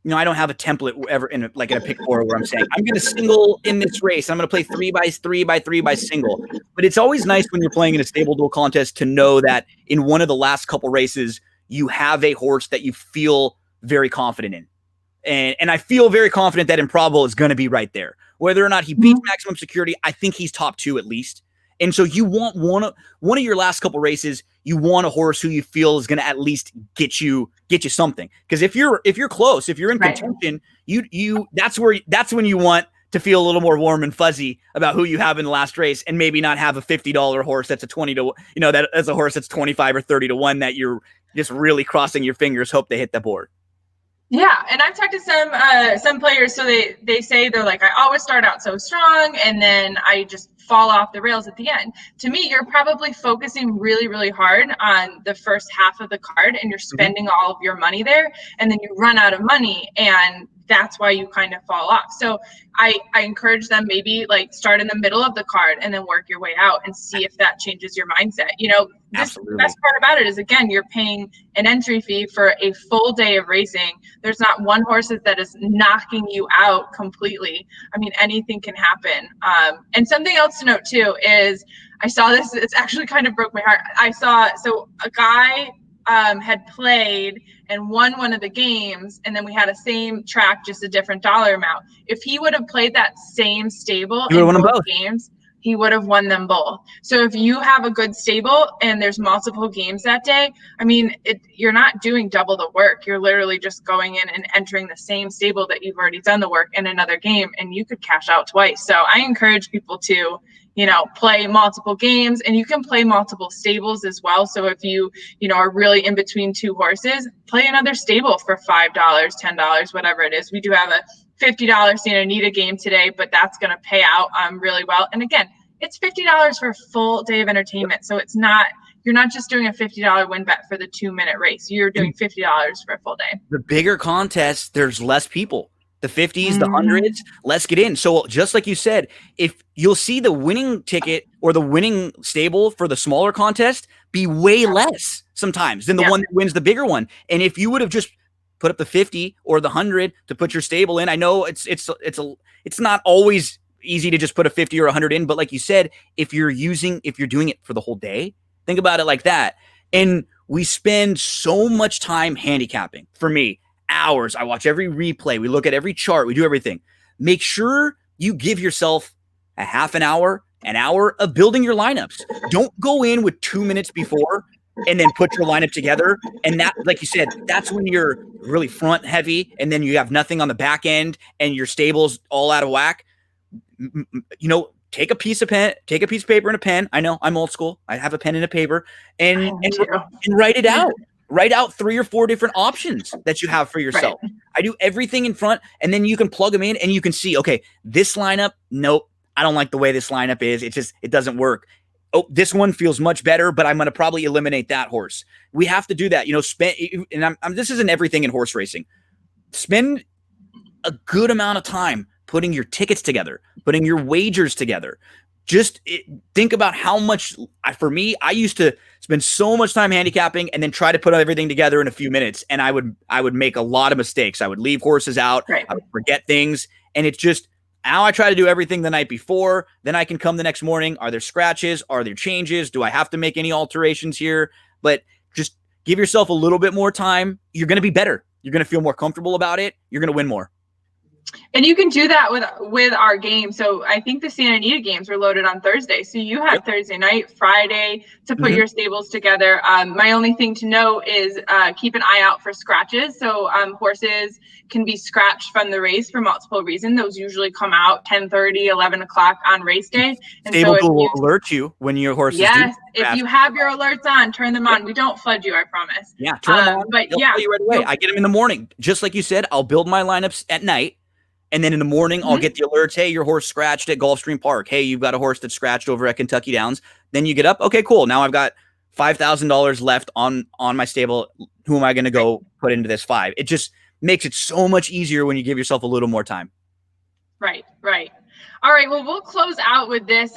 don't have a template ever in a pick four where I'm saying I'm going to single in this race. I'm going to play 3x3x3 by single. But it's always nice when you're playing in a stable duel contest to know that in one of the last couple races, you have a horse that you feel very confident in. And I feel very confident that Improbable is going to be right there. Whether or not he beats maximum security, I think he's top 2 at least. And so you want one of your last couple races, you want a horse who you feel is going to at least get you something. Because if you're close, if you're in contention, that's when you want to feel a little more warm and fuzzy about who you have in the last race, and maybe not have a $50 horse that's a 20 to that's a horse that's 25 or 30 to 1 that you're just really crossing your fingers, hope they hit the board. Yeah, and I've talked to some players, so they say they're like, I always start out so strong, and then I just fall off the rails at the end. To me, you're probably focusing really, really hard on the first half of the card, and you're spending all of your money there, and then you run out of money, and that's why you kind of fall off. So I encourage them maybe like start in the middle of the card and then work your way out and see if that changes your mindset. The best part about it is, again, you're paying an entry fee for a full day of racing. There's not one horse that is knocking you out completely. I mean, anything can happen. And something else to note too is I saw this, it's actually kind of broke my heart. So a guy had played and won one of the games, and then we had a same track, just a different dollar amount. If he would have played that same stable in both games, he would have won them both. So if you have a good stable and there's multiple games that day, I mean, you're not doing double the work. You're literally just going in and entering the same stable that you've already done the work in another game, and you could cash out twice. So I encourage people to play multiple games, and you can play multiple stables as well. So if you are really in between two horses, play another stable for $5, $10, whatever it is. We do have a $50 Santa Anita game today, but that's going to pay out really well. And again, it's $50 for a full day of entertainment. So you're not just doing a $50 win bet for the 2-minute race. You're doing $50 for a full day. The bigger contests, there's less people. The 50s, the 100s, let's get in. So just like you said, if you'll see the winning ticket or the winning stable for the smaller contest be way less sometimes than the one that wins the bigger one. And if you would have just put up the 50 or the 100 to put your stable in, I know it's not always easy to just put a 50 or 100 in, but like you said, if you're doing it for the whole day, think about it like that. And we spend so much time handicapping. For me, hours. I watch every replay. We look at every chart. We do everything. Make sure you give yourself a half an hour of building your lineups. Don't go in with 2 minutes before and then put your lineup together. And that, like you said, that's when you're really front heavy, and then you have nothing on the back end and your stable's all out of whack. Take a piece of paper and a pen. I know I'm old school. I have a pen and a paper and write it out. Write out 3 or 4 different options that you have for yourself. Right. I do everything in front, and then you can plug them in and you can see, okay, this lineup, nope, I don't like the way this lineup is. It doesn't work. Oh, this one feels much better, but I'm going to probably eliminate that horse. We have to do that. This isn't everything in horse racing. Spend a good amount of time putting your tickets together, putting your wagers together. Just think about how much, for me, I used to spend so much time handicapping and then try to put everything together in a few minutes. And I would make a lot of mistakes. I would leave horses out. Right. I would forget things. And it's just now I try to do everything the night before. Then I can come the next morning. Are there scratches? Are there changes? Do I have to make any alterations here? But just give yourself a little bit more time. You're going to be better. You're going to feel more comfortable about it. You're going to win more. And you can do that with our game. So I think the Santa Anita games were loaded on Thursday. So you have Thursday night, Friday to put your stables together. My only thing to know is keep an eye out for scratches. So horses can be scratched from the race for multiple reasons. Those usually come out 10:30, 11 o'clock on race day. And Stable will alert you when your horses if you have your alerts on, turn them on. We don't flood you, I promise. Yeah, turn them on. But they'll tell you right away. I get them in the morning. Just like you said, I'll build my lineups at night. And then in the morning, I'll get the alerts. Hey, your horse scratched at Gulfstream Park. Hey, you've got a horse that's scratched over at Kentucky Downs. Then you get up. Okay, cool. Now I've got $5,000 left on my stable. Who am I going to go put into this 5? It just makes it so much easier when you give yourself a little more time. Right. All right. Well, we'll close out with this.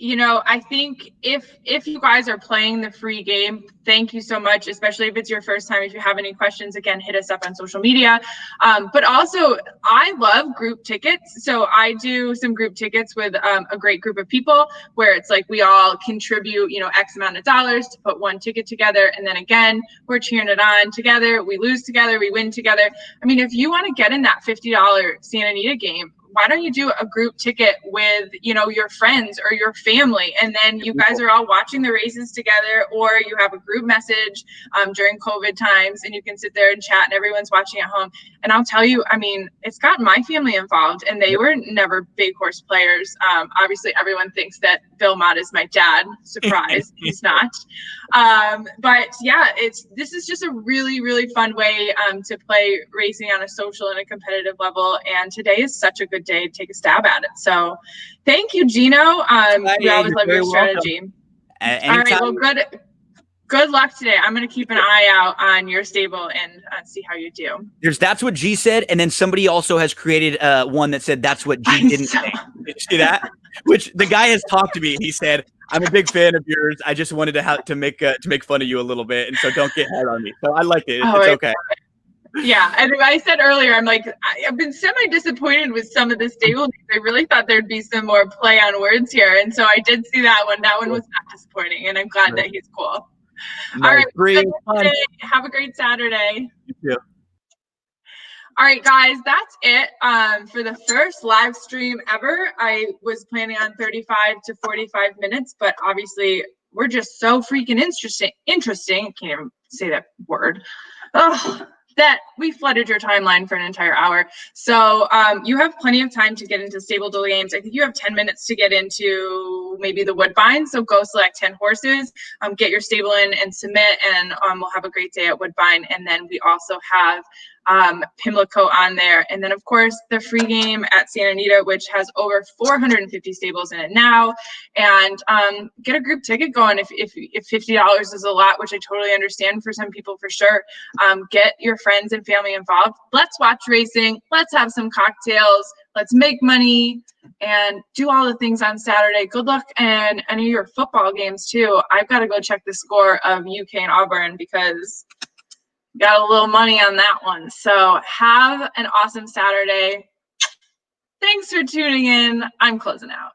I think if you guys are playing the free game, thank you so much, especially if it's your first time. If you have any questions, again, hit us up on social media. But also, I love group tickets. So I do some group tickets with a great group of people where it's like we all contribute, X amount of dollars to put one ticket together. And then again, we're cheering it on together. We lose together. We win together. I mean, if you want to get in that $50 Santa Anita game, why don't you do a group ticket with, your friends or your family, and then you guys are all watching the races together, or you have a group message during COVID times and you can sit there and chat and everyone's watching at home. And I'll tell you, I mean, it's gotten my family involved, and they were never big horse players. Obviously everyone thinks that Bill Mott is my dad. Surprise, he's not. But yeah, this is just a really, really fun way to play racing on a social and a competitive level. And today is such a good day to take a stab at it. So thank you, Gino. We always love your strategy. All right, well, good luck today. I'm going to keep an eye out on your stable and see how you do. That's what G said, and then somebody also has created one that said that's what G didn't say. Did you see that? Which the guy has talked to me, and he said, "I'm a big fan of yours. I just wanted to make fun of you a little bit, and so don't get hard on me." So I like it. It's okay. Yeah, and I said earlier, I'm like, I've been semi-disappointed with some of the stable names. I really thought there'd be some more play on words here, and so I did see that one. That one was not disappointing, and I'm glad that he's cool. Nice. All right, Bri, have a great Saturday. You too. All right, guys, that's it for the first live stream ever. I was planning on 35 to 45 minutes, but obviously we're just so freaking interesting. I can't even say that word. That we flooded your timeline for an entire hour. So you have plenty of time to get into StableDuel games. I think you have 10 minutes to get into maybe the Woodbine. So go select 10 horses, get your stable in and submit, and we'll have a great day at Woodbine. And then we also have Pimlico on there. And then, of course, the free game at Santa Anita, which has over 450 stables in it now. And get a group ticket going if $50 is a lot, which I totally understand for some people for sure. Get your friends and family involved. Let's watch racing. Let's have some cocktails. Let's make money and do all the things on Saturday. Good luck in any of your football games, too. I've got to go check the score of UK and Auburn because got a little money on that one. So have an awesome Saturday. Thanks for tuning in. I'm closing out.